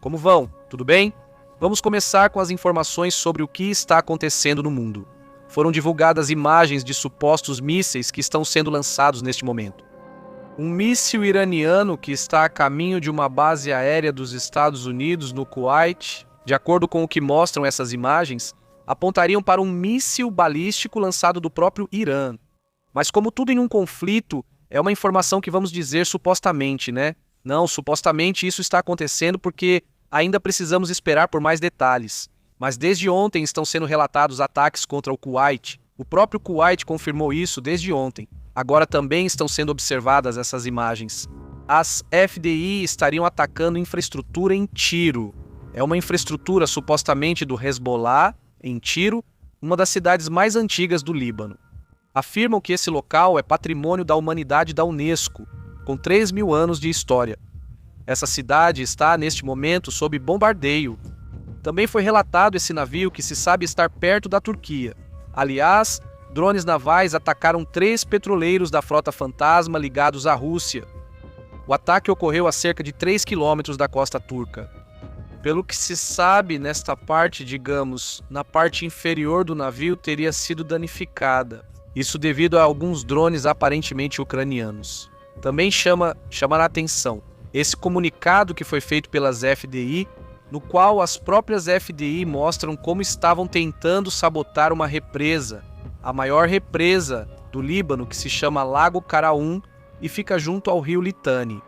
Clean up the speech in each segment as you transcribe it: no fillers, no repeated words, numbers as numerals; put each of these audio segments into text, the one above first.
Como vão? Tudo bem? Vamos começar com as informações sobre o que está acontecendo no mundo. Foram divulgadas imagens de supostos mísseis que estão sendo lançados neste momento. Um míssil iraniano que está a caminho de uma base aérea dos Estados Unidos no Kuwait, de acordo com o que mostram essas imagens, apontariam para um míssil balístico lançado do próprio Irã. Mas como tudo em um conflito, é uma informação que vamos dizer supostamente, né? Não, supostamente isso está acontecendo porque ainda precisamos esperar por mais detalhes. Mas desde ontem estão sendo relatados ataques contra o Kuwait. O próprio Kuwait confirmou isso desde ontem. Agora também estão sendo observadas essas imagens. As FDI estariam atacando infraestrutura em Tiro. É uma infraestrutura supostamente do Hezbollah, em Tiro, uma das cidades mais antigas do Líbano. Afirmam que esse local é patrimônio da humanidade da Unesco, com 3.000 anos de história. Essa cidade está, neste momento, sob bombardeio. Também foi relatado esse navio que se sabe estar perto da Turquia. Aliás, drones navais atacaram 3 petroleiros da frota Fantasma ligados à Rússia. O ataque ocorreu a cerca de 3 quilômetros da costa turca. Pelo que se sabe, nesta parte, digamos, na parte inferior do navio teria sido danificada. Isso devido a alguns drones aparentemente ucranianos. Também chama a atenção esse comunicado que foi feito pelas FDI, no qual as próprias FDI mostram como estavam tentando sabotar uma represa, a maior represa do Líbano, que se chama Lago Karaum e fica junto ao rio Litani.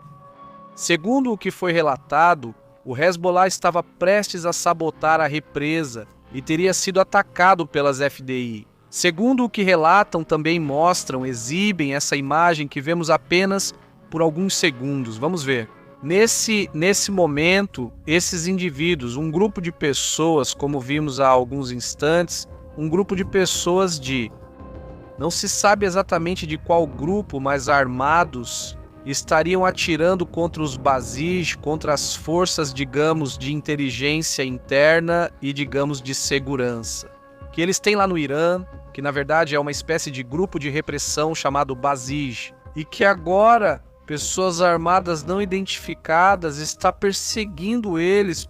Segundo o que foi relatado, o Hezbollah estava prestes a sabotar a represa e teria sido atacado pelas FDI. Segundo o que relatam, também mostram, exibem essa imagem que vemos apenas por alguns segundos. Vamos ver. Nesse momento, esses indivíduos, um grupo de pessoas, como vimos há alguns instantes, um grupo de pessoas não se sabe exatamente de qual grupo, mas armados, estariam atirando contra os Basij, contra as forças, digamos, de inteligência interna e, digamos, de segurança. Que eles têm lá no Irã, que na verdade é uma espécie de grupo de repressão chamado Basij, e que agora pessoas armadas não identificadas estão perseguindo eles,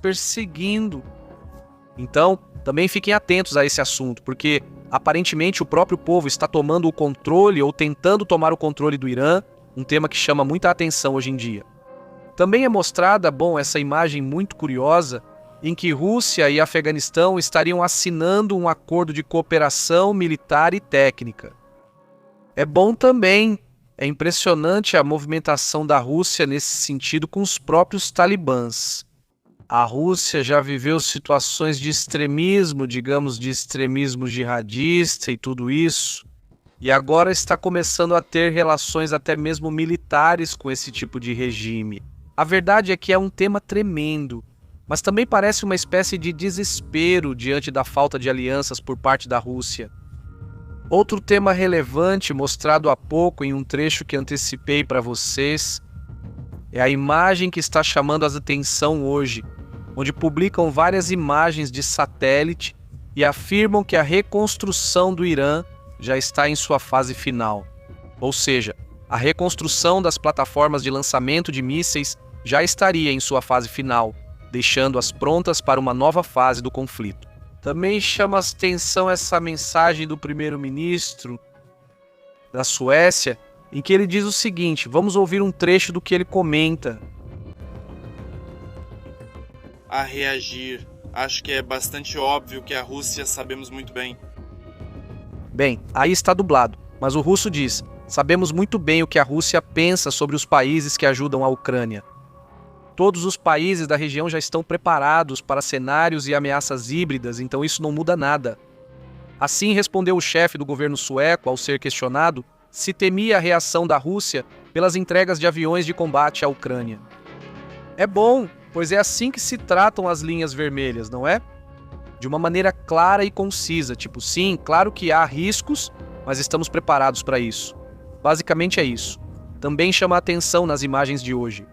Então, também fiquem atentos a esse assunto, porque aparentemente o próprio povo está tomando o controle ou tentando tomar o controle do Irã, um tema que chama muita atenção hoje em dia. Também é mostrada, essa imagem muito curiosa, em que Rússia e Afeganistão estariam assinando um acordo de cooperação militar e técnica. É bom também, é impressionante a movimentação da Rússia nesse sentido com os próprios talibãs. A Rússia já viveu situações de extremismo, digamos, de extremismo jihadista e tudo isso, e agora está começando a ter relações até mesmo militares com esse tipo de regime. A verdade é que é um tema tremendo, mas também parece uma espécie de desespero diante da falta de alianças por parte da Rússia. Outro tema relevante mostrado há pouco em um trecho que antecipei para vocês é a imagem que está chamando a atenção hoje, onde publicam várias imagens de satélite e afirmam que a reconstrução do Irã já está em sua fase final. Ou seja, a reconstrução das plataformas de lançamento de mísseis já estaria em sua fase final, deixando-as prontas para uma nova fase do conflito. Também chama a atenção essa mensagem do primeiro-ministro da Suécia, em que ele diz o seguinte, vamos ouvir um trecho do que ele comenta. A reagir. Acho que é bastante óbvio que a Rússia sabemos muito bem. Bem, aí está dublado, mas o russo diz, sabemos muito bem o que a Rússia pensa sobre os países que ajudam a Ucrânia. Todos os países da região já estão preparados para cenários e ameaças híbridas, então isso não muda nada. Assim respondeu o chefe do governo sueco ao ser questionado se temia a reação da Rússia pelas entregas de aviões de combate à Ucrânia. É bom, pois é assim que se tratam as linhas vermelhas, não é? De uma maneira clara e concisa, tipo, sim, claro que há riscos, mas estamos preparados para isso. Basicamente é isso. Também chama a atenção nas imagens de hoje.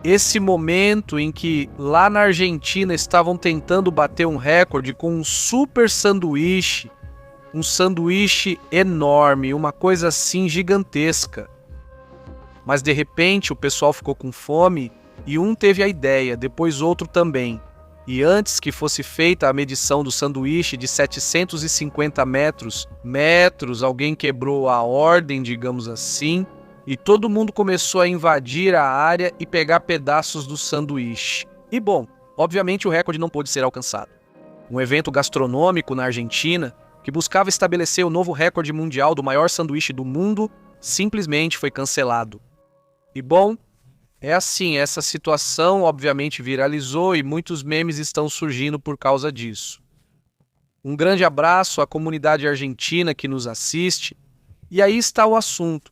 Esse momento em que lá na Argentina estavam tentando bater um recorde com um super sanduíche, um sanduíche enorme, uma coisa assim gigantesca. Mas de repente o pessoal ficou com fome E um teve a ideia, depois outro também. E antes que fosse feita a medição do sanduíche de 750 metros, alguém quebrou a ordem, digamos assim, e todo mundo começou a invadir a área e pegar pedaços do sanduíche. E bom, obviamente o recorde não pôde ser alcançado. Um evento gastronômico na Argentina, que buscava estabelecer o novo recorde mundial do maior sanduíche do mundo, simplesmente foi cancelado. E bom, é assim, essa situação obviamente viralizou e muitos memes estão surgindo por causa disso. Um grande abraço à comunidade argentina que nos assiste. E aí está o assunto.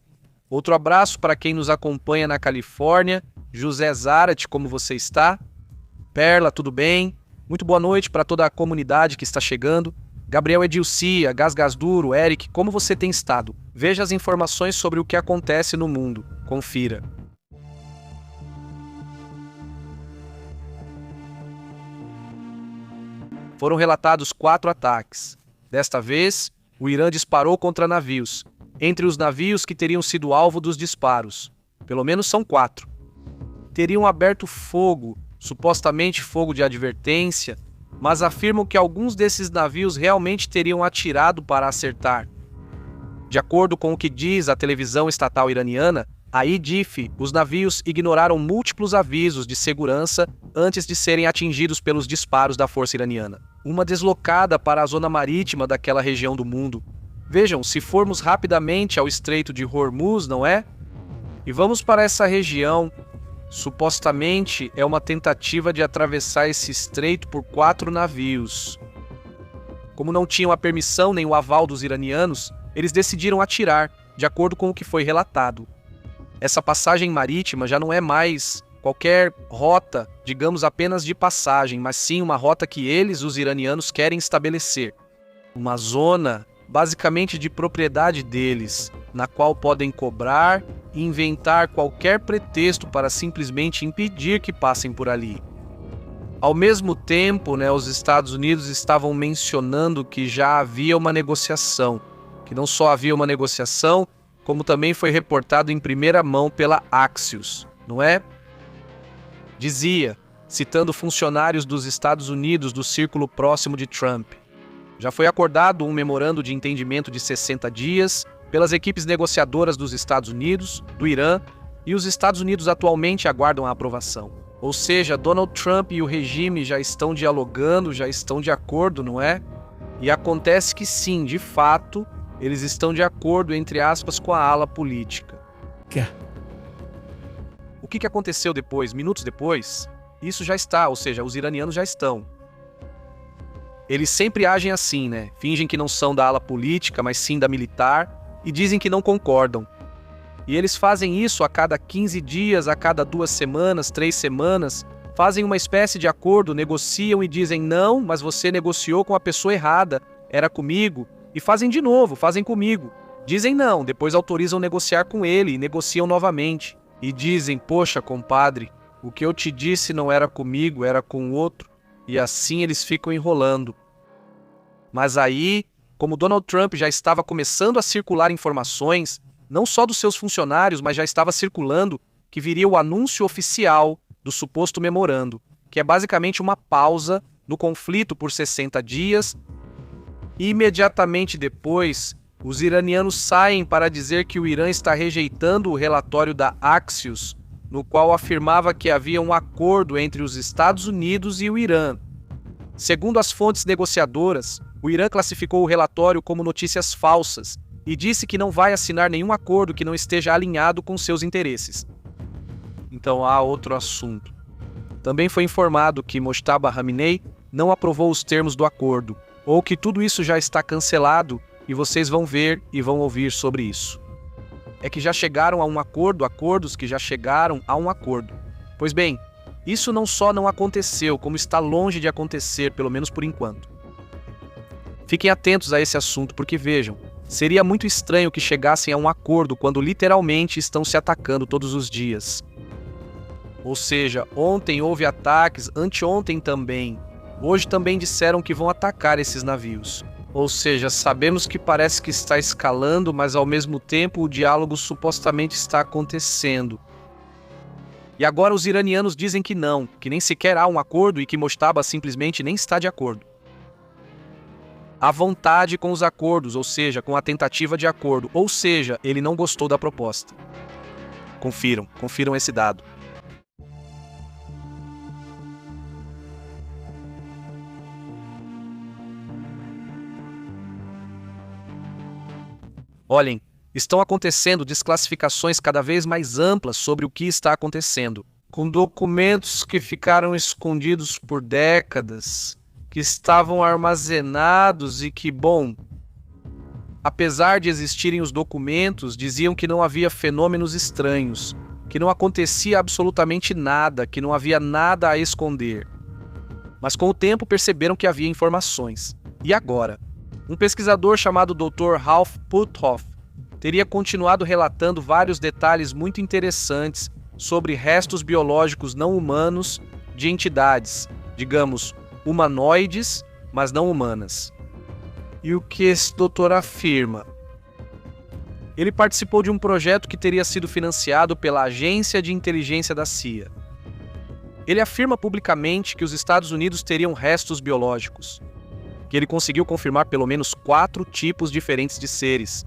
Outro abraço para quem nos acompanha na Califórnia. José Zarate, como você está? Perla, tudo bem? Muito boa noite para toda a comunidade que está chegando. Gabriel Edilcia, Gás Duro, Eric, como você tem estado? Veja as informações sobre o que acontece no mundo. Confira. Foram relatados 4 ataques. Desta vez, o Irã disparou contra navios, entre os navios que teriam sido alvo dos disparos. Pelo menos são 4. Teriam aberto fogo, supostamente fogo de advertência, mas afirmam que alguns desses navios realmente teriam atirado para acertar. De acordo com o que diz a televisão estatal iraniana, a IDIF, os navios ignoraram múltiplos avisos de segurança antes de serem atingidos pelos disparos da força iraniana. Uma deslocada para a zona marítima daquela região do mundo. Vejam, se formos rapidamente ao Estreito de Hormuz, não é? E vamos para essa região. Supostamente é uma tentativa de atravessar esse estreito por 4 navios. Como não tinham a permissão nem o aval dos iranianos, eles decidiram atirar, de acordo com o que foi relatado. Essa passagem marítima já não é mais qualquer rota, digamos apenas de passagem, mas sim uma rota que eles, os iranianos, querem estabelecer. Uma zona basicamente de propriedade deles, na qual podem cobrar e inventar qualquer pretexto para simplesmente impedir que passem por ali. Ao mesmo tempo, os Estados Unidos estavam mencionando que já havia uma negociação, que não só havia uma negociação, como também foi reportado em primeira mão pela Axios, não é? Dizia, citando funcionários dos Estados Unidos do círculo próximo de Trump, já foi acordado um memorando de entendimento de 60 dias pelas equipes negociadoras dos Estados Unidos, do Irã, e os Estados Unidos atualmente aguardam a aprovação. Ou seja, Donald Trump e o regime já estão dialogando, já estão de acordo, não é? E acontece que sim, de fato, eles estão de acordo, entre aspas, com a ala política. O que aconteceu depois, minutos depois? Isso já está, ou seja, os iranianos já estão. Eles sempre agem assim, Fingem que não são da ala política, mas sim da militar, e dizem que não concordam. E eles fazem isso a cada 15 dias, a cada 2 semanas, 3 semanas, fazem uma espécie de acordo, negociam e dizem não, mas você negociou com a pessoa errada, era comigo, e fazem de novo, fazem comigo. Dizem não, depois autorizam negociar com ele e negociam novamente. E dizem, poxa, compadre, o que eu te disse não era comigo, era com outro. E assim eles ficam enrolando. Mas aí, como Donald Trump já estava começando a circular informações, não só dos seus funcionários, mas já estava circulando que viria o anúncio oficial do suposto memorando, que é basicamente uma pausa no conflito por 60 dias, e imediatamente depois, os iranianos saem para dizer que o Irã está rejeitando o relatório da Axios, no qual afirmava que havia um acordo entre os Estados Unidos e o Irã. Segundo as fontes negociadoras, o Irã classificou o relatório como notícias falsas e disse que não vai assinar nenhum acordo que não esteja alinhado com seus interesses. Então há outro assunto. Também foi informado que Mojtaba Khamenei não aprovou os termos do acordo, ou que tudo isso já está cancelado e vocês vão ver e vão ouvir sobre isso. É que já chegaram a um acordo, acordos que já chegaram a um acordo. Pois bem, isso não só não aconteceu, como está longe de acontecer, pelo menos por enquanto. Fiquem atentos a esse assunto, porque vejam, seria muito estranho que chegassem a um acordo quando literalmente estão se atacando todos os dias. Ou seja, ontem houve ataques, anteontem também. Hoje também disseram que vão atacar esses navios. Ou seja, sabemos que parece que está escalando, mas ao mesmo tempo o diálogo supostamente está acontecendo. E agora os iranianos dizem que não, que nem sequer há um acordo e que Mojtaba simplesmente nem está de acordo. À vontade com os acordos, ou seja, com a tentativa de acordo, ou seja, ele não gostou da proposta. Confiram esse dado. Olhem, estão acontecendo desclassificações cada vez mais amplas sobre o que está acontecendo, com documentos que ficaram escondidos por décadas, que estavam armazenados e que, bom, apesar de existirem os documentos, diziam que não havia fenômenos estranhos, que não acontecia absolutamente nada, que não havia nada a esconder. Mas com o tempo perceberam que havia informações. E agora? Um pesquisador chamado Dr. Ralph Puthoff teria continuado relatando vários detalhes muito interessantes sobre restos biológicos não humanos de entidades, digamos, humanoides, mas não humanas. E o que esse doutor afirma? Ele participou de um projeto que teria sido financiado pela Agência de Inteligência da CIA. Ele afirma publicamente que os Estados Unidos teriam restos biológicos, que ele conseguiu confirmar pelo menos 4 tipos diferentes de seres.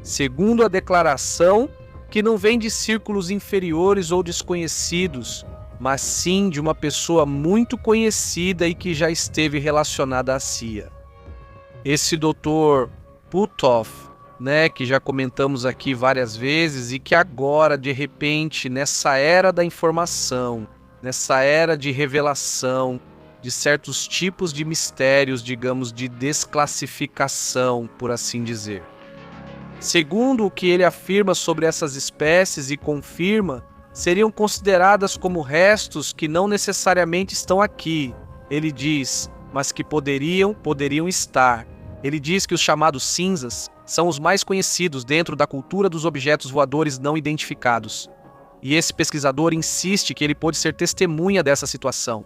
Segundo a declaração, que não vem de círculos inferiores ou desconhecidos, mas sim de uma pessoa muito conhecida e que já esteve relacionada à CIA. Esse Dr. Puthoff, que já comentamos aqui várias vezes e que agora, de repente, nessa era da informação, nessa era de revelação, de certos tipos de mistérios, digamos, de desclassificação, por assim dizer. Segundo o que ele afirma sobre essas espécies e confirma, seriam consideradas como restos que não necessariamente estão aqui, ele diz, mas que poderiam estar. Ele diz que os chamados cinzas são os mais conhecidos dentro da cultura dos objetos voadores não identificados. E esse pesquisador insiste que ele pôde ser testemunha dessa situação.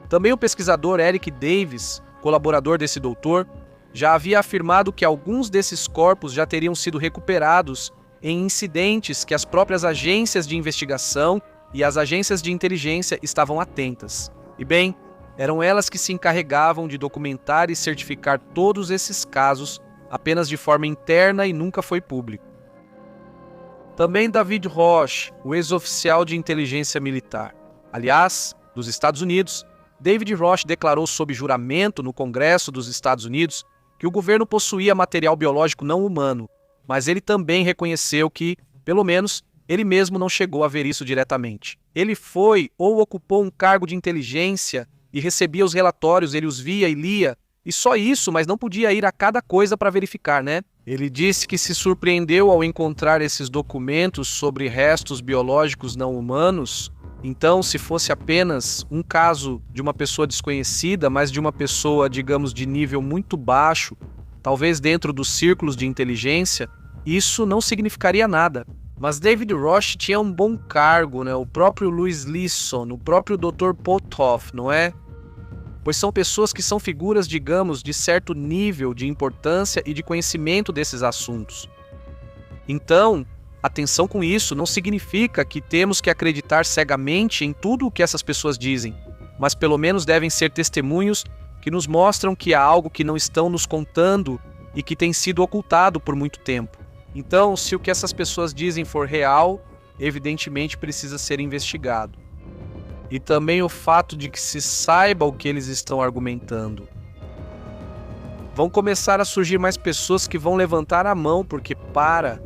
Também o pesquisador Eric Davis, colaborador desse doutor, já havia afirmado que alguns desses corpos já teriam sido recuperados em incidentes que as próprias agências de investigação e as agências de inteligência estavam atentas. E bem, eram elas que se encarregavam de documentar e certificar todos esses casos apenas de forma interna e nunca foi público. Também David Roche, o ex-oficial de inteligência militar, aliás, dos Estados Unidos, David Roche declarou sob juramento no Congresso dos Estados Unidos que o governo possuía material biológico não humano, mas ele também reconheceu que, pelo menos, ele mesmo não chegou a ver isso diretamente. Ele foi ou ocupou um cargo de inteligência e recebia os relatórios, ele os via e lia, e só isso, mas não podia ir a cada coisa para verificar, Ele disse que se surpreendeu ao encontrar esses documentos sobre restos biológicos não humanos. Então, se fosse apenas um caso de uma pessoa desconhecida, mas de uma pessoa, digamos, de nível muito baixo, talvez dentro dos círculos de inteligência, isso não significaria nada. Mas David Roche tinha um bom cargo, o próprio Louis Leeson, o próprio Dr. Puthoff, não é? Pois são pessoas que são figuras, digamos, de certo nível de importância e de conhecimento desses assuntos. Então, atenção com isso, não significa que temos que acreditar cegamente em tudo o que essas pessoas dizem, mas pelo menos devem ser testemunhos que nos mostram que há algo que não estão nos contando e que tem sido ocultado por muito tempo. Então, se o que essas pessoas dizem for real, evidentemente precisa ser investigado. E também o fato de que se saiba o que eles estão argumentando. Vão começar a surgir mais pessoas que vão levantar a mão, porque para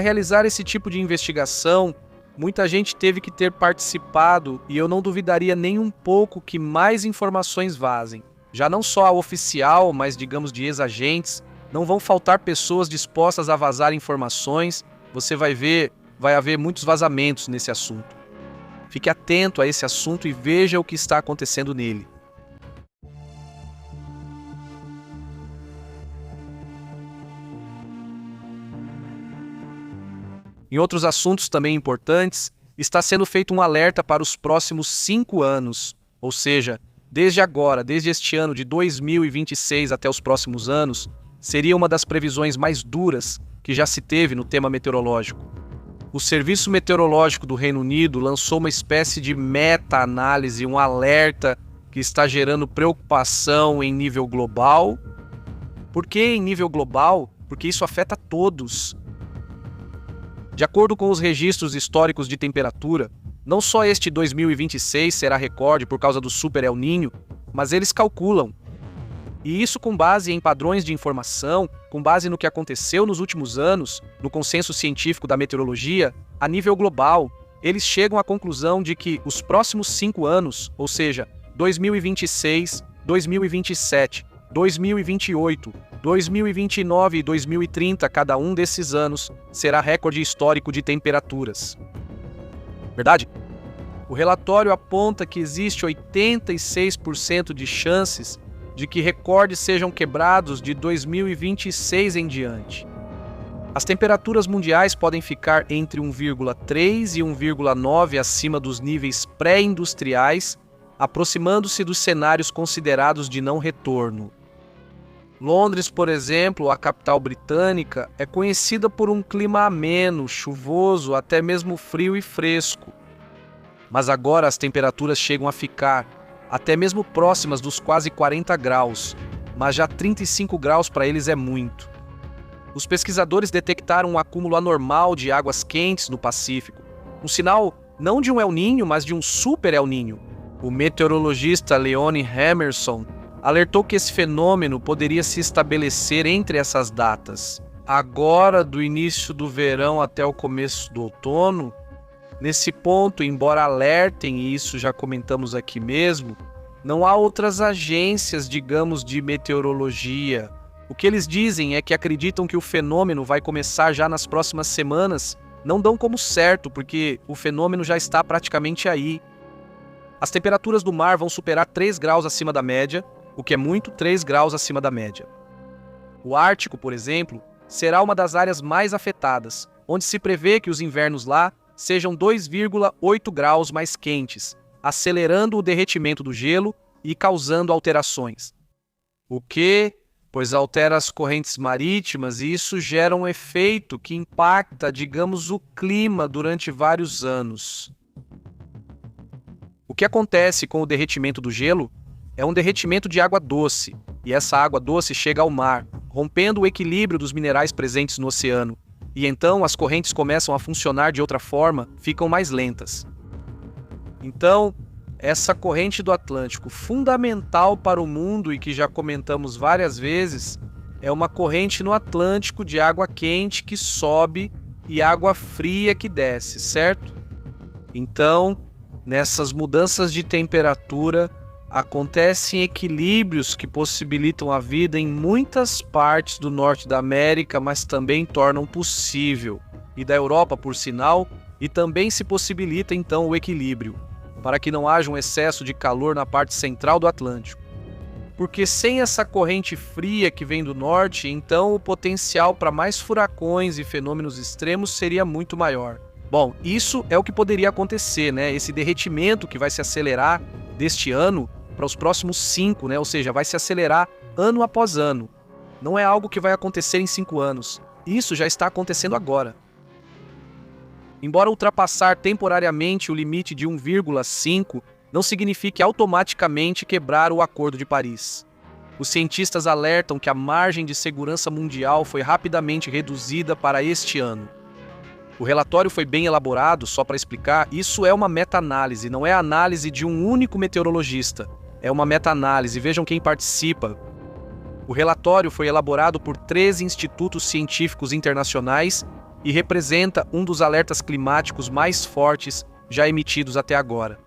realizar esse tipo de investigação, muita gente teve que ter participado e eu não duvidaria nem um pouco que mais informações vazem. Já não só a oficial, mas digamos de ex-agentes, não vão faltar pessoas dispostas a vazar informações. Você vai haver muitos vazamentos nesse assunto. Fique atento a esse assunto e veja o que está acontecendo nele. Em outros assuntos também importantes, está sendo feito um alerta para os próximos 5 anos, ou seja, desde agora, desde este ano de 2026 até os próximos anos, seria uma das previsões mais duras que já se teve no tema meteorológico. o Serviço Meteorológico do Reino Unido lançou uma espécie de meta-análise, um alerta que está gerando preocupação em nível global. Por que em nível global? Porque isso afeta todos. De acordo com os registros históricos de temperatura, não só este 2026 será recorde por causa do Super El Niño, mas eles calculam. E isso com base em padrões de informação, com base no que aconteceu nos últimos anos, no consenso científico da meteorologia, a nível global, eles chegam à conclusão de que os próximos 5 anos, ou seja, 2026, 2027, 2028, 2029 e 2030, cada um desses anos, será recorde histórico de temperaturas. Verdade? O relatório aponta que existe 86% de chances de que recordes sejam quebrados de 2026 em diante. As temperaturas mundiais podem ficar entre 1,3 e 1,9 acima dos níveis pré-industriais, aproximando-se dos cenários considerados de não retorno. Londres, por exemplo, a capital britânica, é conhecida por um clima ameno, chuvoso, até mesmo frio e fresco. Mas agora as temperaturas chegam a ficar até mesmo próximas dos quase 40 graus, mas já 35 graus para eles é muito. Os pesquisadores detectaram um acúmulo anormal de águas quentes no Pacífico, um sinal não de um El Niño, mas de um Super El Niño. O meteorologista Leone Emerson alertou que esse fenômeno poderia se estabelecer entre essas datas. Agora, do início do verão até o começo do outono. Nesse ponto, embora alertem, e isso já comentamos aqui mesmo, não há outras agências, digamos, de meteorologia. O que eles dizem é que acreditam que o fenômeno vai começar já nas próximas semanas, não dão como certo, porque o fenômeno já está praticamente aí. As temperaturas do mar vão superar 3 graus acima da média, o que é muito, 3 graus acima da média. O Ártico, por exemplo, será uma das áreas mais afetadas, onde se prevê que os invernos lá sejam 2,8 graus mais quentes, acelerando o derretimento do gelo e causando alterações. O que? Pois altera as correntes marítimas e isso gera um efeito que impacta, digamos, o clima durante vários anos. O que acontece com o derretimento do gelo é um derretimento de água doce, e essa água doce chega ao mar, rompendo o equilíbrio dos minerais presentes no oceano. E então as correntes começam a funcionar de outra forma, ficam mais lentas. Então, essa corrente do Atlântico, fundamental para o mundo e que já comentamos várias vezes, é uma corrente no Atlântico de água quente que sobe e água fria que desce, certo? Então, nessas mudanças de temperatura, acontecem equilíbrios que possibilitam a vida em muitas partes do norte da América, mas também tornam possível, e da Europa, por sinal, e também se possibilita então o equilíbrio, para que não haja um excesso de calor na parte central do Atlântico. Porque sem essa corrente fria que vem do norte, então o potencial para mais furacões e fenômenos extremos seria muito maior. Bom, isso é o que poderia acontecer, né? Esse derretimento que vai se acelerar deste ano para os próximos 5, né? Ou seja, vai se acelerar ano após ano. Não é algo que vai acontecer em 5 anos. Isso já está acontecendo agora. Embora ultrapassar temporariamente o limite de 1,5 não signifique automaticamente quebrar o Acordo de Paris. Os cientistas alertam que a margem de segurança mundial foi rapidamente reduzida para este ano. O relatório foi bem elaborado, só para explicar, isso é uma meta-análise, não é a análise de um único meteorologista. É uma meta-análise, vejam quem participa. O relatório foi elaborado por 13 institutos científicos internacionais e representa um dos alertas climáticos mais fortes já emitidos até agora.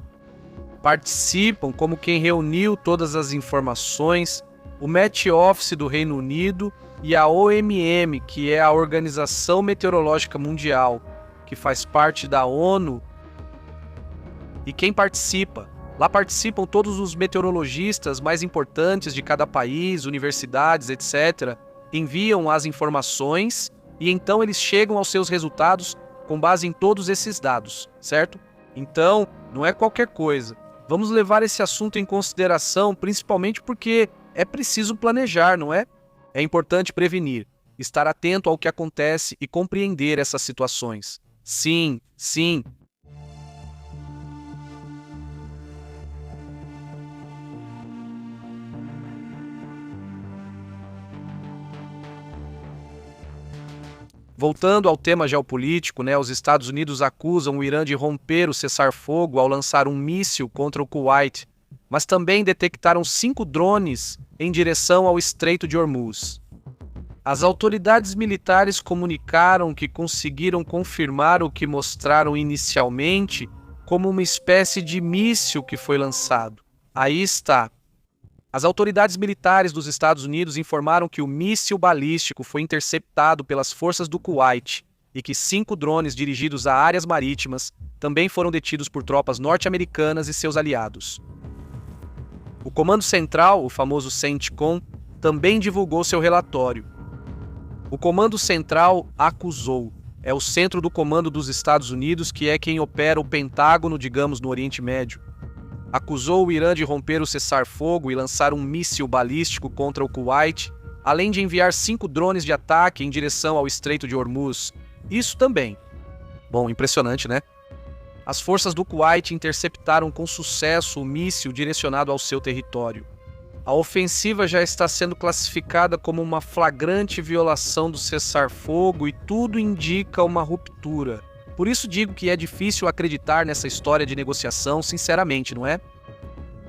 Participam, como quem reuniu todas as informações, o Met Office do Reino Unido e a OMM, que é a Organização Meteorológica Mundial, que faz parte da ONU. E quem participa? Lá participam todos os meteorologistas mais importantes de cada país, universidades, etc. Enviam as informações e então eles chegam aos seus resultados com base em todos esses dados, certo? Então, não é qualquer coisa. Vamos levar esse assunto em consideração, principalmente porque é preciso planejar, não é? É importante prevenir, estar atento ao que acontece e compreender essas situações, Sim, sim. Voltando ao tema geopolítico, né, os Estados Unidos acusam o Irã de romper o cessar-fogo ao lançar um míssil contra o Kuwait, mas também detectaram 5 drones em direção ao Estreito de Hormuz. As autoridades militares comunicaram que conseguiram confirmar o que mostraram inicialmente como uma espécie de míssil que foi lançado. Aí está. As autoridades militares dos Estados Unidos informaram que o míssil balístico foi interceptado pelas forças do Kuwait e que 5 drones dirigidos a áreas marítimas também foram detidos por tropas norte-americanas e seus aliados. O Comando Central, o famoso CENTCOM, também divulgou seu relatório. O Comando Central acusou. É o centro do comando dos Estados Unidos, que é quem opera o Pentágono, digamos, no Oriente Médio. Acusou o Irã de romper o cessar-fogo e lançar um míssil balístico contra o Kuwait, além de enviar 5 drones de ataque em direção ao Estreito de Hormuz. Isso também. Bom, impressionante, né? As forças do Kuwait interceptaram com sucesso o míssil direcionado ao seu território. A ofensiva já está sendo classificada como uma flagrante violação do cessar-fogo e tudo indica uma ruptura. Por isso digo que é difícil acreditar nessa história de negociação, sinceramente, não é?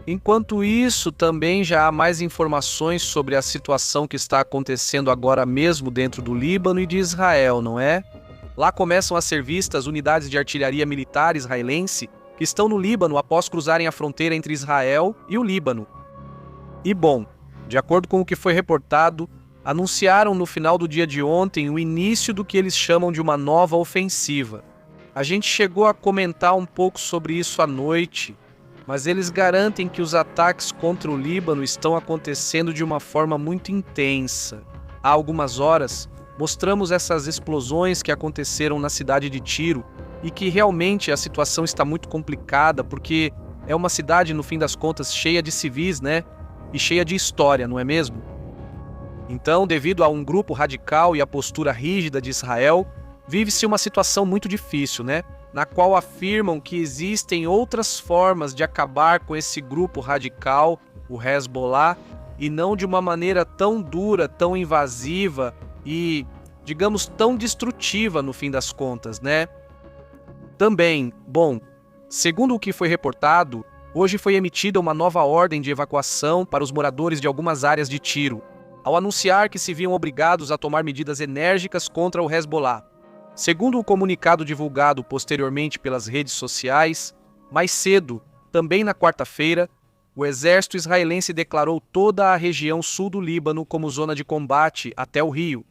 Enquanto isso, também já há mais informações sobre a situação que está acontecendo agora mesmo dentro do Líbano e de Israel, não é? Lá começam a ser vistas unidades de artilharia militar israelense que estão no Líbano após cruzarem a fronteira entre Israel e o Líbano. E bom, de acordo com o que foi reportado, anunciaram no final do dia de ontem o início do que eles chamam de uma nova ofensiva. A gente chegou a comentar um pouco sobre isso à noite, mas eles garantem que os ataques contra o Líbano estão acontecendo de uma forma muito intensa. Há algumas horas, mostramos essas explosões que aconteceram na cidade de Tiro e que realmente a situação está muito complicada porque é uma cidade, no fim das contas, cheia de civis, né? E cheia de história, não é mesmo? Então, devido a um grupo radical e a postura rígida de Israel, vive-se uma situação muito difícil, né? Na qual afirmam que existem outras formas de acabar com esse grupo radical, o Hezbollah, e não de uma maneira tão dura, tão invasiva e, digamos, tão destrutiva no fim das contas, né? Também, bom, segundo o que foi reportado, hoje foi emitida uma nova ordem de evacuação para os moradores de algumas áreas de Tiro, ao anunciar que se viam obrigados a tomar medidas enérgicas contra o Hezbollah. Segundo o comunicado divulgado posteriormente pelas redes sociais, mais cedo, também na quarta-feira, o exército israelense declarou toda a região sul do Líbano como zona de combate até o rio.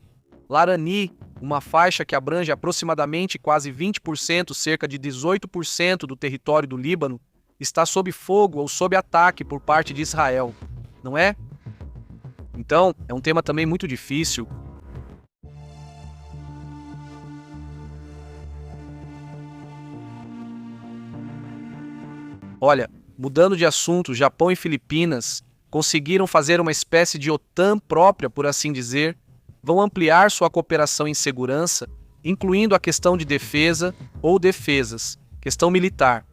Larani, uma faixa que abrange aproximadamente quase 20%, cerca de 18% do território do Líbano, está sob fogo ou sob ataque por parte de Israel, não é? Então, é um tema também muito difícil. Olha, mudando de assunto, Japão e Filipinas conseguiram fazer uma espécie de OTAN própria, por assim dizer, vão ampliar sua cooperação em segurança, incluindo a questão de defesa ou defesas, questão militar.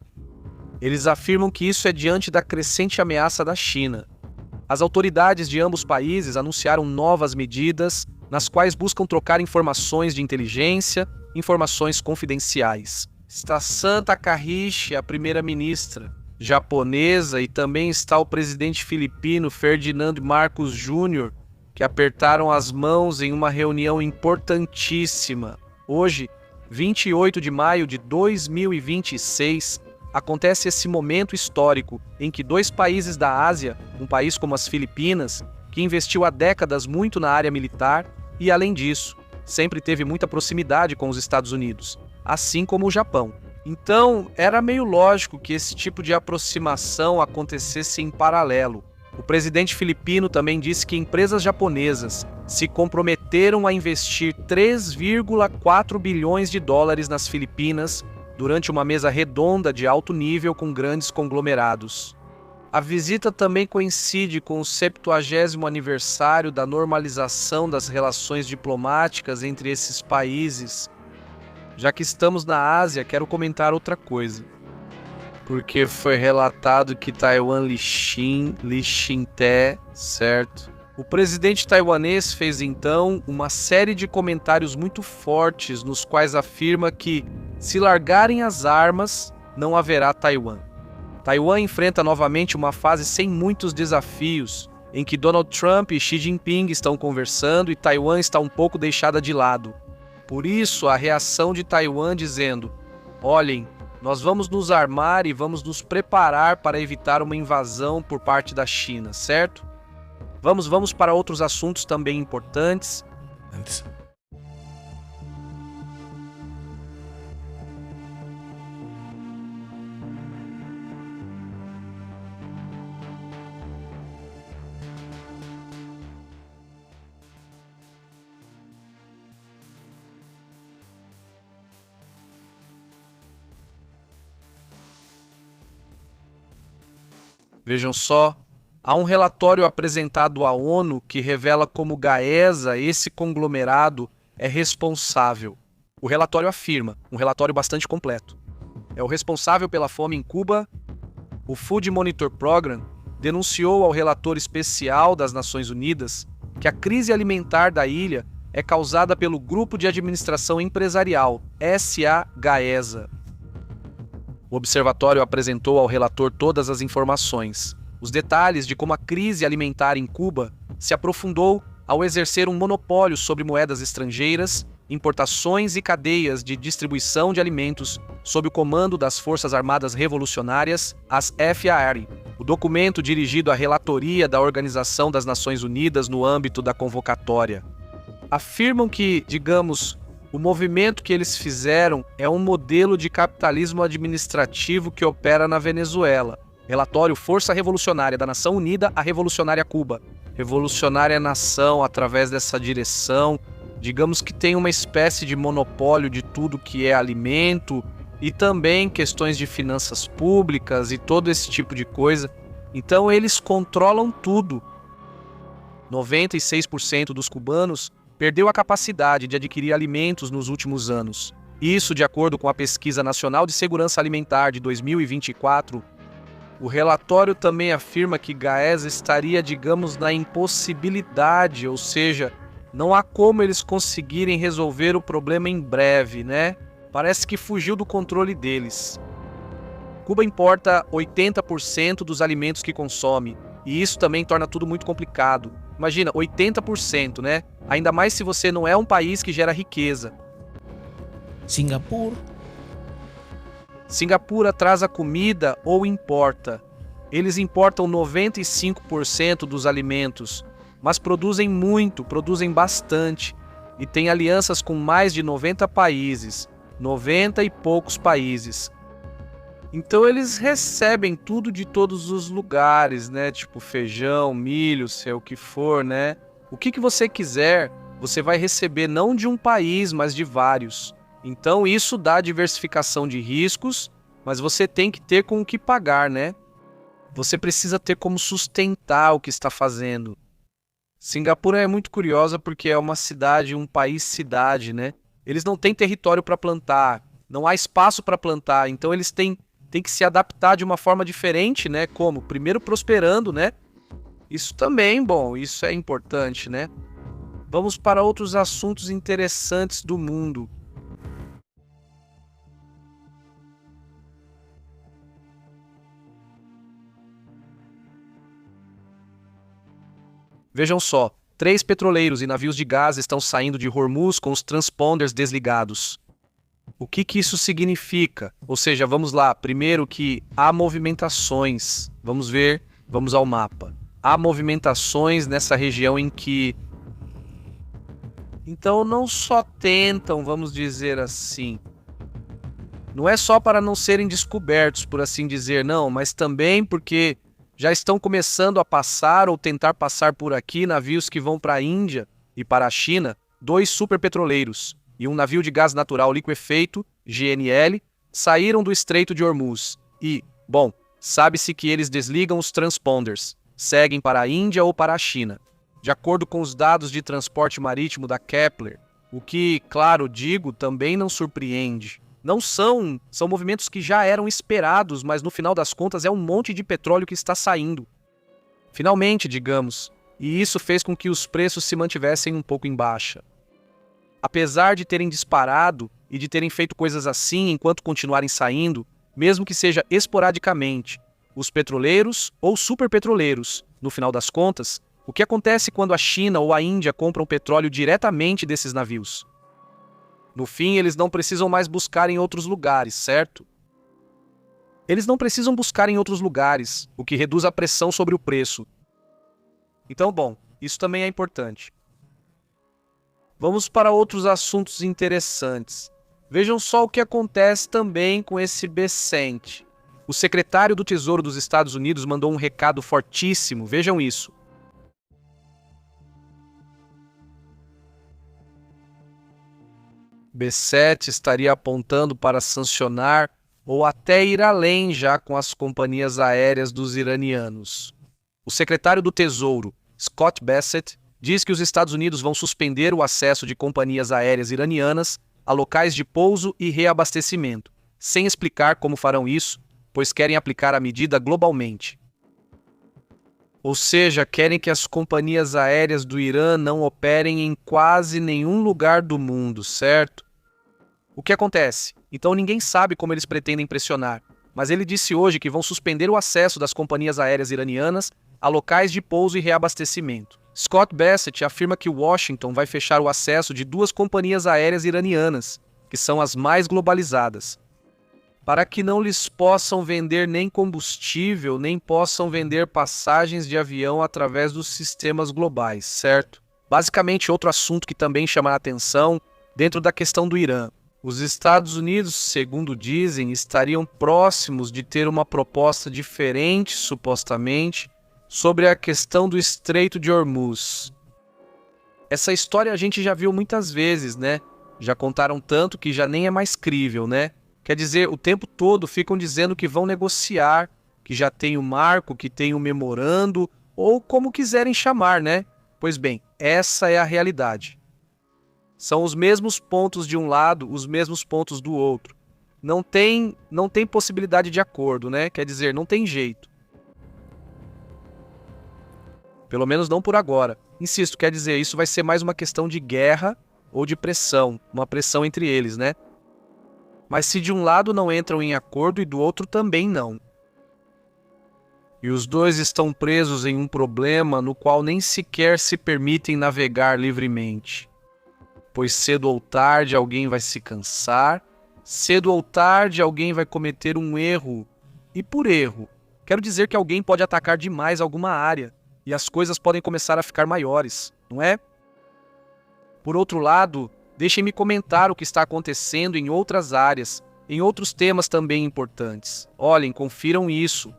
Eles afirmam que isso é diante da crescente ameaça da China. As autoridades de ambos países anunciaram novas medidas, nas quais buscam trocar informações de inteligência, informações confidenciais. Está Santa Takaichi, a primeira-ministra japonesa, e também está o presidente filipino Ferdinand Marcos Jr., que apertaram as mãos em uma reunião importantíssima. Hoje, 28 de maio de 2026, acontece esse momento histórico em que 2 países da Ásia, um país como as Filipinas, que investiu há décadas muito na área militar e, além disso, sempre teve muita proximidade com os Estados Unidos, assim como o Japão. Então, era meio lógico que esse tipo de aproximação acontecesse em paralelo. O presidente filipino também disse que empresas japonesas se comprometeram a investir 3,4 bilhões de dólares nas Filipinas durante uma mesa redonda de alto nível com grandes conglomerados. A visita também coincide com o 70º aniversário da normalização das relações diplomáticas entre esses países. Já que estamos na Ásia, quero comentar outra coisa. Porque foi relatado que Taiwan Lixin-té, certo? O presidente taiwanês fez então uma série de comentários muito fortes nos quais afirma que, se largarem as armas, não haverá Taiwan. Taiwan enfrenta novamente uma fase sem muitos desafios, em que Donald Trump e Xi Jinping estão conversando e Taiwan está um pouco deixada de lado. Por isso, a reação de Taiwan dizendo: olhem, nós vamos nos armar e vamos nos preparar para evitar uma invasão por parte da China, certo? Vamos para outros assuntos também importantes. Vejam só, há um relatório apresentado à ONU que revela como Gaesa, esse conglomerado, é responsável. O relatório afirma, um relatório bastante completo. É o responsável pela fome em Cuba. O Food Monitor Program denunciou ao relator especial das Nações Unidas que a crise alimentar da ilha é causada pelo Grupo de Administração Empresarial, SA-Gaesa. O observatório apresentou ao relator todas as informações, os detalhes de como a crise alimentar em Cuba se aprofundou ao exercer um monopólio sobre moedas estrangeiras, importações e cadeias de distribuição de alimentos sob o comando das Forças Armadas Revolucionárias, as FAR. O documento dirigido à relatoria da Organização das Nações Unidas no âmbito da convocatória. Afirmam que, digamos, o movimento que eles fizeram é um modelo de capitalismo administrativo que opera na Venezuela. Relatório Força Revolucionária da Nação Unida à Revolucionária Cuba. Revolucionária nação, através dessa direção, digamos que tem uma espécie de monopólio de tudo que é alimento e também questões de finanças públicas e todo esse tipo de coisa. Então eles controlam tudo. 96% dos cubanos perdeu a capacidade de adquirir alimentos nos últimos anos. Isso de acordo com a Pesquisa Nacional de Segurança Alimentar de 2024. O relatório também afirma que Gaesa estaria, digamos, na impossibilidade, ou seja, não há como eles conseguirem resolver o problema em breve, né? Parece que fugiu do controle deles. Cuba importa 80% dos alimentos que consome, e isso também torna tudo muito complicado. Imagina, 80%, né? Ainda mais se você não é um país que gera riqueza. Singapura traz a comida ou importa. Eles importam 95% dos alimentos, mas produzem muito, produzem bastante. E têm alianças com mais de 90 países, 90 e poucos países. Então eles recebem tudo de todos os lugares, né? Tipo feijão, milho, sei o que for, né? O que você quiser, você vai receber não de um país, mas de vários. Então isso dá diversificação de riscos, mas você tem que ter com o que pagar, né? Você precisa ter como sustentar o que está fazendo. Singapura é muito curiosa porque é uma cidade, um país-cidade, né? Eles não têm território para plantar, não há espaço para plantar, então eles têm que se adaptar de uma forma diferente, né? Como? Primeiro prosperando, né? Isso também, bom, isso é importante, né? Vamos para outros assuntos interessantes do mundo. Vejam só, 3 petroleiros e navios de gás estão saindo de Hormuz com os transponders desligados. O que isso significa? Ou seja, vamos lá, primeiro que há movimentações, vamos ver, vamos ao mapa. Há movimentações nessa região em que... Então não só tentam, vamos dizer assim, não é só para não serem descobertos, por assim dizer, não, mas também porque já estão começando a passar ou tentar passar por aqui navios que vão para a Índia e para a China, 2 superpetroleiros e um navio de gás natural liquefeito, GNL, saíram do Estreito de Hormuz e, bom, sabe-se que eles desligam os transponders, seguem para a Índia ou para a China. De acordo com os dados de transporte marítimo da Kepler, O que, claro, digo, também não surpreende. Não são movimentos que já eram esperados, mas no final das contas é um monte de petróleo que está saindo. Finalmente, digamos, e isso fez com que os preços se mantivessem um pouco em baixa. Apesar de terem disparado e de terem feito coisas assim enquanto continuarem saindo, mesmo que seja esporadicamente, os petroleiros ou superpetroleiros, no final das contas, o que acontece quando a China ou a Índia compram petróleo diretamente desses navios? No fim, eles não precisam mais buscar em outros lugares, certo? Eles não precisam buscar em outros lugares, o que reduz a pressão sobre o preço. Então, bom, isso também é importante. Vamos para outros assuntos interessantes. Vejam só o que acontece também com esse Bessent. O secretário do Tesouro dos Estados Unidos mandou um recado fortíssimo, vejam isso. B7 estaria apontando para sancionar ou até ir além já com as companhias aéreas dos iranianos. O secretário do Tesouro, Scott Bessent, diz que os Estados Unidos vão suspender o acesso de companhias aéreas iranianas a locais de pouso e reabastecimento, sem explicar como farão isso, pois querem aplicar a medida globalmente. Ou seja, querem que as companhias aéreas do Irã não operem em quase nenhum lugar do mundo, certo? O que acontece? Então ninguém sabe como eles pretendem pressionar, mas ele disse hoje que vão suspender o acesso das companhias aéreas iranianas a locais de pouso e reabastecimento. Scott Bessent afirma que Washington vai fechar o acesso de 2 companhias aéreas iranianas, que são as mais globalizadas, para que não lhes possam vender nem combustível, nem possam vender passagens de avião através dos sistemas globais, certo? Basicamente, outro assunto que também chama a atenção dentro da questão do Irã. Os Estados Unidos, segundo dizem, estariam próximos de ter uma proposta diferente, supostamente, sobre a questão do Estreito de Hormuz. Essa história a gente já viu muitas vezes, né? Já contaram tanto que já nem é mais crível, né? Quer dizer, o tempo todo ficam dizendo que vão negociar, que já tem o marco, que tem o memorando, ou como quiserem chamar, né? Pois bem, essa é a realidade. São os mesmos pontos de um lado, os mesmos pontos do outro. Não tem possibilidade de acordo, né? Quer dizer, não tem jeito. Pelo menos não por agora. Insisto, quer dizer, isso vai ser mais uma questão de guerra ou de pressão, uma pressão entre eles, né? Mas se de um lado não entram em acordo e do outro também não. E os dois estão presos em um problema no qual nem sequer se permitem navegar livremente. Pois cedo ou tarde alguém vai se cansar, cedo ou tarde alguém vai cometer um erro. E por erro, quero dizer que alguém pode atacar demais alguma área e as coisas podem começar a ficar maiores, não é? Por outro lado, deixem-me comentar o que está acontecendo em outras áreas, em outros temas também importantes. Olhem, confiram isso.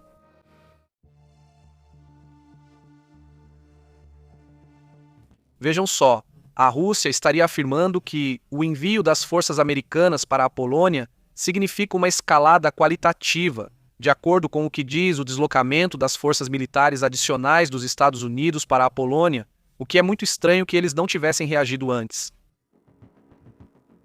Vejam só, a Rússia estaria afirmando que o envio das forças americanas para a Polônia significa uma escalada qualitativa, de acordo com o que diz o deslocamento das forças militares adicionais dos Estados Unidos para a Polônia, o que é muito estranho que eles não tivessem reagido antes.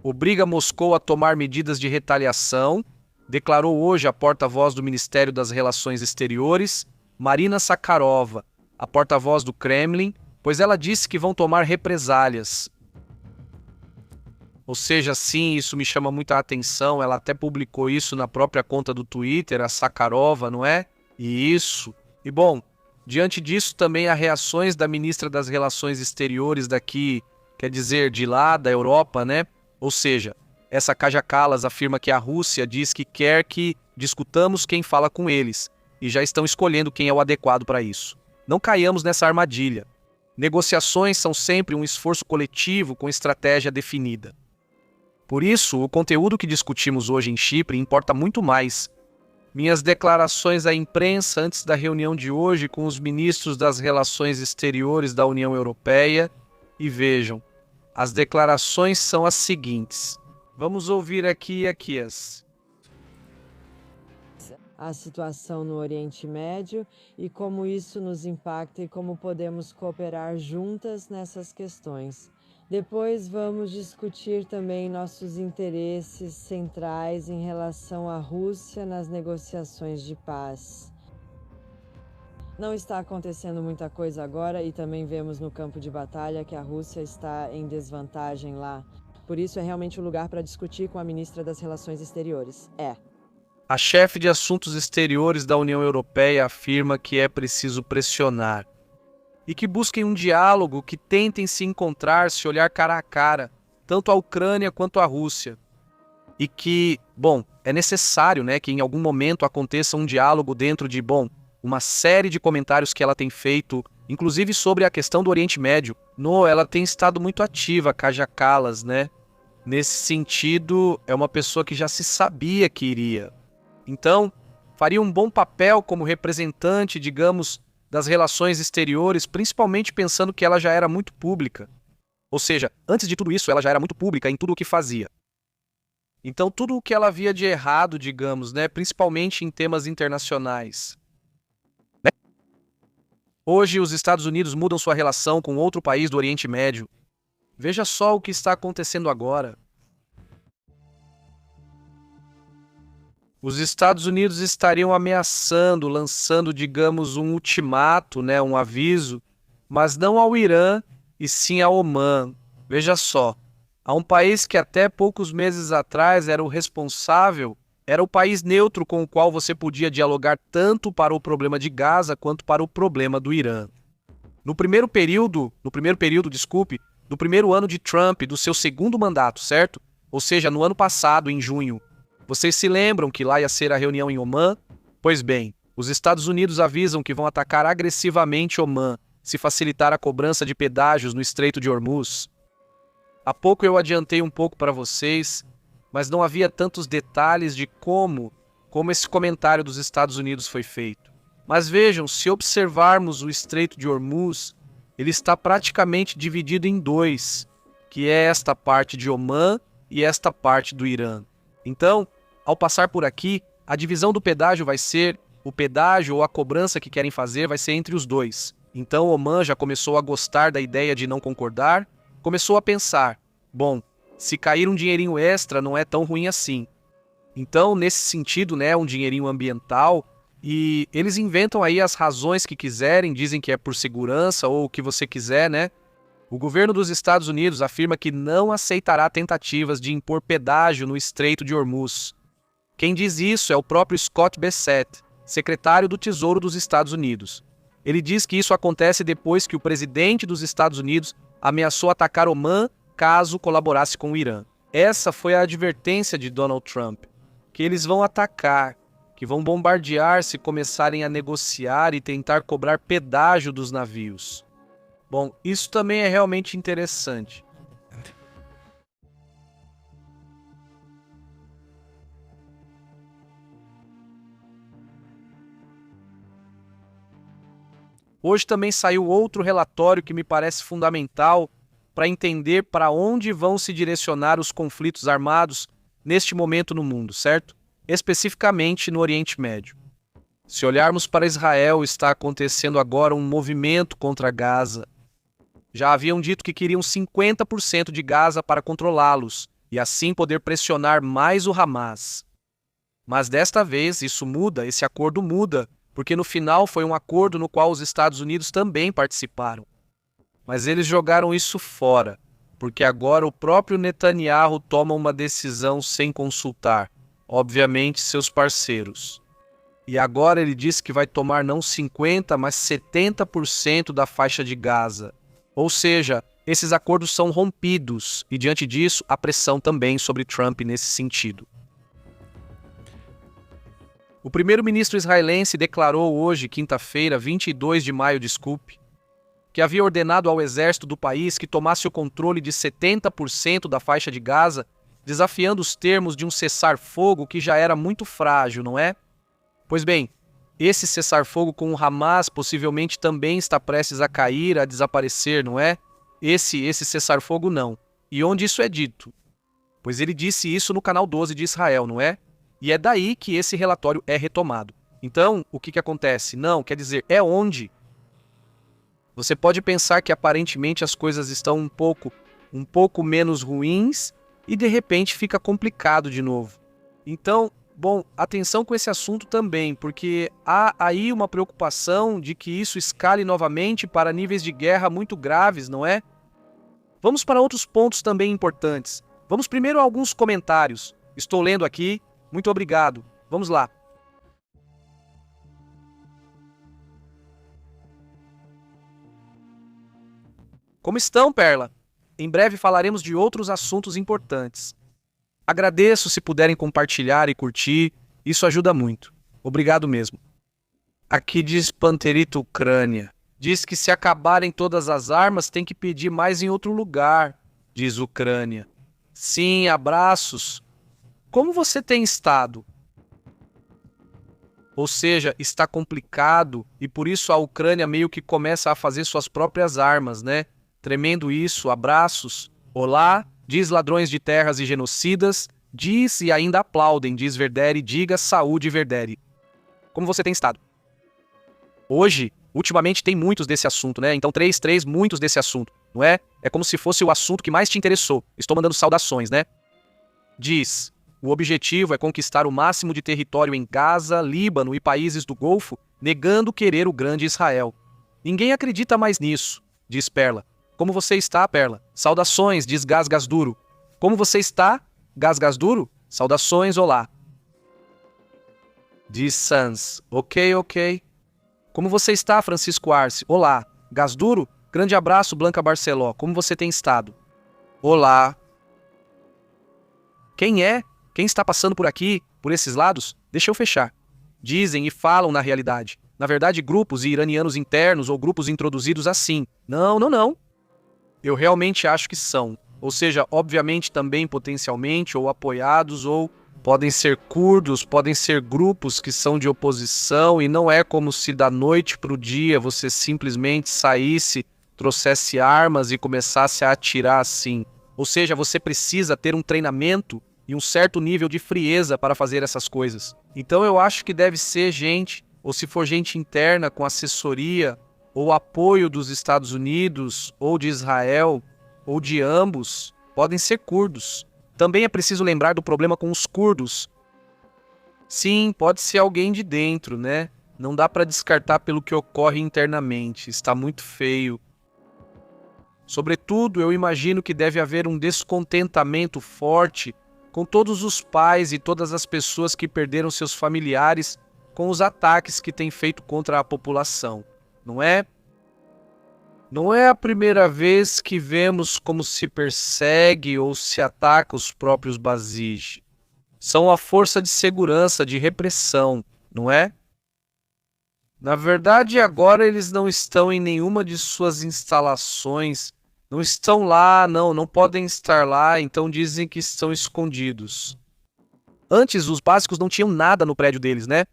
Obriga Moscou a tomar medidas de retaliação, declarou hoje a porta-voz do Ministério das Relações Exteriores, Marina Zakharova, a porta-voz do Kremlin, pois ela disse que vão tomar represálias. Ou seja, sim, isso me chama muita atenção, ela até publicou isso na própria conta do Twitter, a Zakharova, não é? E isso. E bom, diante disso também há reações da ministra das Relações Exteriores daqui, quer dizer, de lá, da Europa, né? Ou seja, essa Kaja Kallas afirma que a Rússia diz que quer que discutamos quem fala com eles, e já estão escolhendo quem é o adequado para isso. Não caiamos nessa armadilha. Negociações são sempre um esforço coletivo com estratégia definida. Por isso, o conteúdo que discutimos hoje em Chipre importa muito mais. Minhas declarações à imprensa antes da reunião de hoje com os ministros das Relações Exteriores da União Europeia, e vejam, as declarações são as seguintes. Vamos ouvir aqui a situação no Oriente Médio e como isso nos impacta e como podemos cooperar juntas nessas questões. Depois vamos discutir também nossos interesses centrais em relação à Rússia nas negociações de paz. Não está acontecendo muita coisa agora e também vemos no campo de batalha que a Rússia está em desvantagem lá. Por isso é realmente o lugar para discutir com a ministra das Relações Exteriores. A chefe de assuntos exteriores da União Europeia afirma que é preciso pressionar e que busquem um diálogo, que tentem se encontrar, se olhar cara a cara, tanto a Ucrânia quanto a Rússia. E que, é necessário, né, que em algum momento aconteça um diálogo dentro de, uma série de comentários que ela tem feito, inclusive sobre a questão do Oriente Médio. Ela tem estado muito ativa, Kaja Kallas, né? Nesse sentido, é uma pessoa que já se sabia que iria. Então, faria um bom papel como representante, digamos, das relações exteriores, principalmente pensando que ela já era muito pública. Ou seja, antes de tudo isso, ela já era muito pública em tudo o que fazia. Então, tudo o que ela via de errado, digamos, né, principalmente em temas internacionais. Né? Hoje, os Estados Unidos mudam sua relação com outro país do Oriente Médio. Veja só o que está acontecendo agora. Os Estados Unidos estariam ameaçando, lançando, digamos, um ultimato, né, um aviso, mas não ao Irã, e sim a Omã. Veja só, há um país que até poucos meses atrás era o responsável, era o país neutro com o qual você podia dialogar tanto para o problema de Gaza quanto para o problema do Irã. No primeiro período, do primeiro ano de Trump, do seu segundo mandato, certo? Ou seja, no ano passado, em junho. Vocês se lembram que lá ia ser a reunião em Omã? Pois bem, os Estados Unidos avisam que vão atacar agressivamente Omã, se facilitar a cobrança de pedágios no Estreito de Hormuz. Há pouco eu adiantei um pouco para vocês, mas não havia tantos detalhes de como esse comentário dos Estados Unidos foi feito. Mas vejam, se observarmos o Estreito de Hormuz, ele está praticamente dividido em dois, que é esta parte de Omã e esta parte do Irã. Então, ao passar por aqui, a divisão do pedágio vai ser, o pedágio ou a cobrança que querem fazer vai ser entre os dois. Então, Omã já começou a gostar da ideia de não concordar, começou a pensar, se cair um dinheirinho extra não é tão ruim assim. Então, nesse sentido, né, um dinheirinho ambiental, e eles inventam aí as razões que quiserem, dizem que é por segurança ou o que você quiser, né? O governo dos Estados Unidos afirma que não aceitará tentativas de impor pedágio no Estreito de Hormuz. Quem diz isso é o próprio Scott Bessent, secretário do Tesouro dos Estados Unidos. Ele diz que isso acontece depois que o presidente dos Estados Unidos ameaçou atacar Omã caso colaborasse com o Irã. Essa foi a advertência de Donald Trump, que eles vão atacar, que vão bombardear se começarem a negociar e tentar cobrar pedágio dos navios. Isso também é realmente interessante. Hoje também saiu outro relatório que me parece fundamental para entender para onde vão se direcionar os conflitos armados neste momento no mundo, certo? Especificamente no Oriente Médio. Se olharmos para Israel, está acontecendo agora um movimento contra Gaza. Já haviam dito que queriam 50% de Gaza para controlá-los e assim poder pressionar mais o Hamas. Mas desta vez isso muda, esse acordo muda, porque no final foi um acordo no qual os Estados Unidos também participaram. Mas eles jogaram isso fora, porque agora o próprio Netanyahu toma uma decisão sem consultar, obviamente, seus parceiros. E agora ele diz que vai tomar não 50%, mas 70% da faixa de Gaza. Ou seja, esses acordos são rompidos, e diante disso, a pressão também sobre Trump nesse sentido. O primeiro-ministro israelense declarou hoje, quinta-feira, 22 de maio, que havia ordenado ao exército do país que tomasse o controle de 70% da faixa de Gaza, desafiando os termos de um cessar-fogo que já era muito frágil, não é? Pois bem, esse cessar-fogo com o Hamas possivelmente também está prestes a cair, a desaparecer, não é? Esse cessar-fogo não. E onde isso é dito? Pois ele disse isso no canal 12 de Israel, não é? E é daí que esse relatório é retomado. Então, o que acontece? Não, quer dizer, é onde? Você pode pensar que aparentemente as coisas estão um pouco um pouco menos ruins e de repente fica complicado de novo. Então, bom, atenção com esse assunto também, porque há aí uma preocupação de que isso escale novamente para níveis de guerra muito graves, não é? Vamos para outros pontos também importantes. Vamos primeiro a alguns comentários. Estou lendo aqui. Muito obrigado. Vamos lá. Como estão, Perla? Em breve falaremos de outros assuntos importantes. Agradeço se puderem compartilhar e curtir, isso ajuda muito. Obrigado mesmo. Aqui diz Panterito Ucrânia. Diz que se acabarem todas as armas, tem que pedir mais em outro lugar, diz Ucrânia. Sim, abraços. Como você tem estado? Ou seja, está complicado e por isso a Ucrânia meio que começa a fazer suas próprias armas, né? Tremendo isso, abraços. Olá, diz ladrões de terras e genocidas, diz e ainda aplaudem, diz Verderi, diga saúde Verderi. Como você tem estado? Hoje, ultimamente tem muitos desse assunto, né? Então 3, muitos desse assunto, não é? É como se fosse o assunto que mais te interessou. Estou mandando saudações, né? Diz, o objetivo é conquistar o máximo de território em Gaza, Líbano e países do Golfo, negando querer o grande Israel. Ninguém acredita mais nisso, diz Perla. Como você está, Perla? Saudações, diz Gasduro. Como você está, Gasduro? Saudações, olá. Diz Sans. Ok. Como você está, Francisco Arce? Olá. Gasduro? Grande abraço, Blanca Barceló. Como você tem estado? Olá. Quem é? Quem está passando por aqui, por esses lados? Deixa eu fechar. Dizem e falam na realidade. Na verdade, grupos iranianos internos ou grupos introduzidos assim. Não. Eu realmente acho que são. Ou seja, obviamente também potencialmente ou apoiados ou podem ser curdos, podem ser grupos que são de oposição e não é como se da noite para o dia você simplesmente saísse, trouxesse armas e começasse a atirar assim. Ou seja, você precisa ter um treinamento e um certo nível de frieza para fazer essas coisas. Então eu acho que deve ser gente, ou se for gente interna com assessoria ou apoio dos Estados Unidos, ou de Israel, ou de ambos, podem ser curdos. Também é preciso lembrar do problema com os curdos. Sim, pode ser alguém de dentro, né? Não dá para descartar pelo que ocorre internamente, está muito feio. Sobretudo, eu imagino que deve haver um descontentamento forte com todos os pais e todas as pessoas que perderam seus familiares com os ataques que têm feito contra a população. Não é? Não é a primeira vez que vemos como se persegue ou se ataca os próprios Basij. São a força de segurança, de repressão, não é? Na verdade, agora eles não estão em nenhuma de suas instalações. Não estão lá, não podem estar lá, então dizem que estão escondidos. Antes, os básicos não tinham nada no prédio deles, né?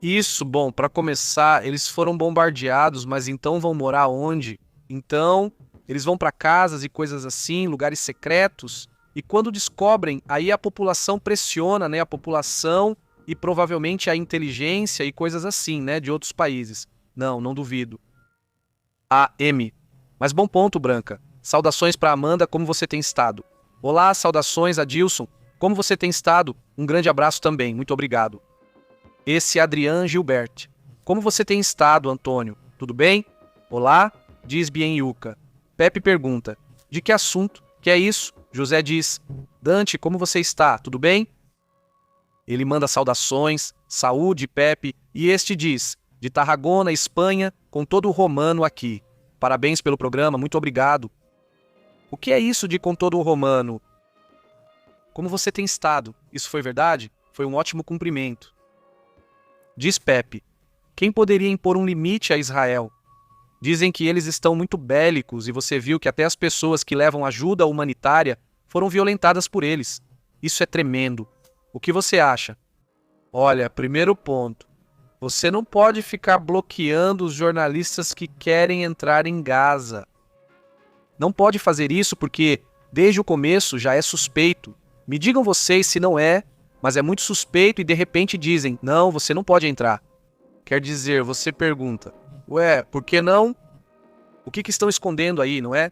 Isso, bom, para começar, eles foram bombardeados, mas então vão morar onde? Então, eles vão para casas e coisas assim, lugares secretos, e quando descobrem, aí a população pressiona, né, a população e provavelmente a inteligência e coisas assim, né, de outros países. Não duvido. AM. Mas bom ponto, Branca. Saudações para Amanda, como você tem estado? Olá, saudações, Adilson. Como você tem estado? Um grande abraço também, muito obrigado. Esse é Adrian Gilbert. Como você tem estado, Antônio? Tudo bem? Olá, diz Bienhuca. Pepe pergunta, de que assunto? Que é isso? José diz, Dante, como você está? Tudo bem? Ele manda saudações, saúde, Pepe, e este diz, de Tarragona, Espanha, com todo o romano aqui. Parabéns pelo programa, muito obrigado. O que é isso de com todo o romano? Como você tem estado? Isso foi verdade? Foi um ótimo cumprimento. Diz Pepe, quem poderia impor um limite a Israel? Dizem que eles estão muito bélicos e você viu que até as pessoas que levam ajuda humanitária foram violentadas por eles. Isso é tremendo. O que você acha? Olha, primeiro ponto. Você não pode ficar bloqueando os jornalistas que querem entrar em Gaza. Não pode fazer isso porque, desde o começo, já é suspeito. Me digam vocês se não é, mas é muito suspeito e de repente dizem, não, você não pode entrar. Quer dizer, você pergunta, ué, por que não? O que estão escondendo aí, não é?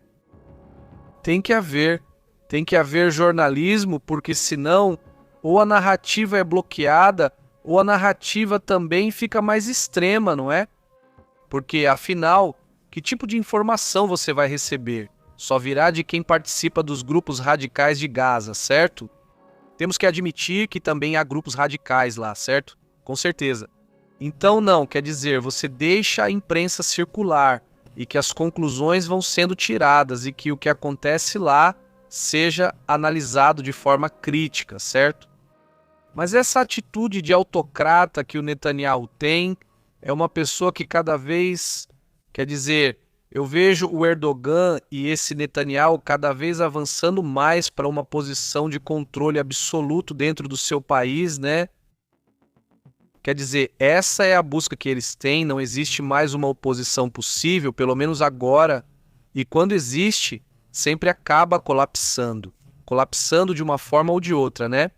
Tem que haver jornalismo, porque senão ou a narrativa é bloqueada ou a narrativa também fica mais extrema, não é? Porque, afinal, que tipo de informação você vai receber? Só virá de quem participa dos grupos radicais de Gaza, certo? Temos que admitir que também há grupos radicais lá, certo? Com certeza. Então não, quer dizer, você deixa a imprensa circular e que as conclusões vão sendo tiradas e que o que acontece lá seja analisado de forma crítica, certo? Mas essa atitude de autocrata que o Netanyahu tem é uma pessoa que cada vez, quer dizer, eu vejo o Erdogan e esse Netanyahu cada vez avançando mais para uma posição de controle absoluto dentro do seu país, né? Quer dizer, essa é a busca que eles têm, não existe mais uma oposição possível, pelo menos agora, e quando existe, sempre acaba colapsando de uma forma ou de outra, né?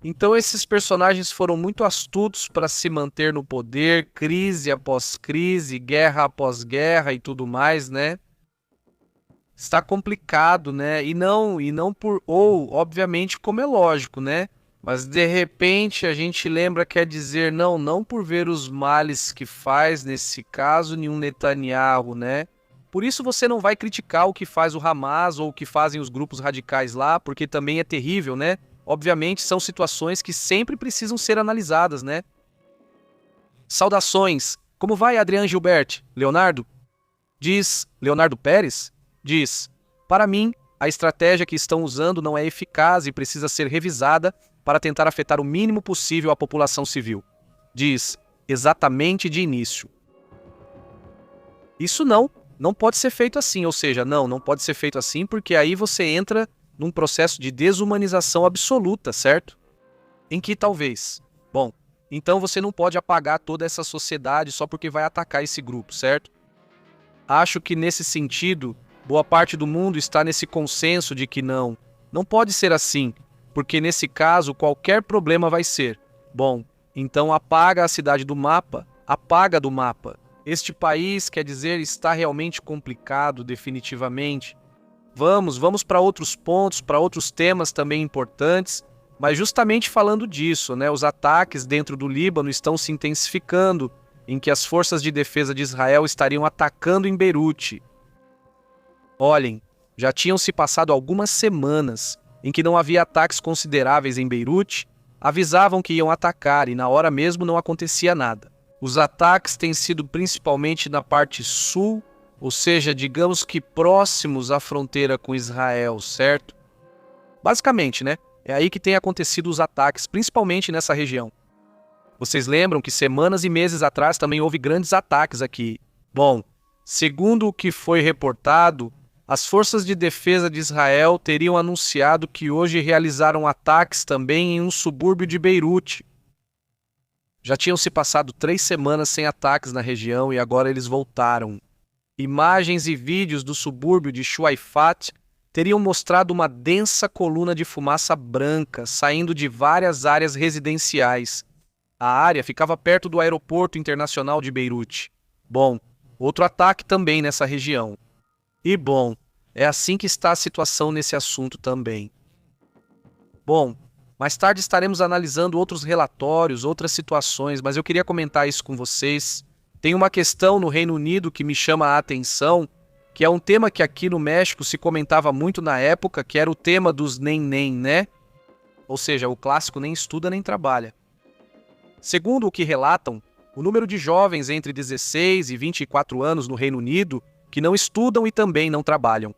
Então esses personagens foram muito astutos para se manter no poder, crise após crise, guerra após guerra e tudo mais, né? Está complicado, né? E não por obviamente, como é lógico, né? Mas de repente a gente lembra, quer dizer, não por ver os males que faz nesse caso nenhum Netanyahu, né? Por isso você não vai criticar o que faz o Hamas ou o que fazem os grupos radicais lá, porque também é terrível, né? Obviamente, são situações que sempre precisam ser analisadas, né? Saudações. Como vai, Adriano Gilbert? Leonardo? Diz Leonardo Pérez? Diz: para mim, a estratégia que estão usando não é eficaz e precisa ser revisada para tentar afetar o mínimo possível a população civil. Diz: exatamente de início. Isso não pode ser feito assim, ou seja, não pode ser feito assim porque aí você entra num processo de desumanização absoluta, certo? Em que talvez, bom, então você não pode apagar toda essa sociedade só porque vai atacar esse grupo, certo? Acho que nesse sentido, boa parte do mundo está nesse consenso de que não pode ser assim, porque nesse caso qualquer problema vai ser, bom, então apaga a cidade do mapa, apaga do mapa. Este país, quer dizer, está realmente complicado definitivamente. Vamos para outros pontos, para outros temas também importantes, mas justamente falando disso, né, os ataques dentro do Líbano estão se intensificando, em que as forças de defesa de Israel estariam atacando em Beirute. Olhem, já tinham se passado algumas semanas em que não havia ataques consideráveis em Beirute, avisavam que iam atacar e na hora mesmo não acontecia nada. Os ataques têm sido principalmente na parte sul, ou seja, digamos que próximos à fronteira com Israel, certo? Basicamente, né? É aí que tem acontecido os ataques, principalmente nessa região. Vocês lembram que semanas e meses atrás também houve grandes ataques aqui. Bom, segundo o que foi reportado, as forças de defesa de Israel teriam anunciado que hoje realizaram ataques também em um subúrbio de Beirute. Já tinham se passado 3 semanas sem ataques na região e agora eles voltaram. Imagens e vídeos do subúrbio de Shuaifat teriam mostrado uma densa coluna de fumaça branca saindo de várias áreas residenciais. A área ficava perto do aeroporto internacional de Beirute. Bom, outro ataque também nessa região. E bom, é assim que está a situação nesse assunto também. Bom, mais tarde estaremos analisando outros relatórios, outras situações, mas eu queria comentar isso com vocês. Tem uma questão no Reino Unido que me chama a atenção, que é um tema que aqui no México se comentava muito na época, que era o tema dos nem, né? Ou seja, o clássico nem estuda nem trabalha. Segundo o que relatam, o número de jovens entre 16 e 24 anos no Reino Unido que não estudam e também não trabalham.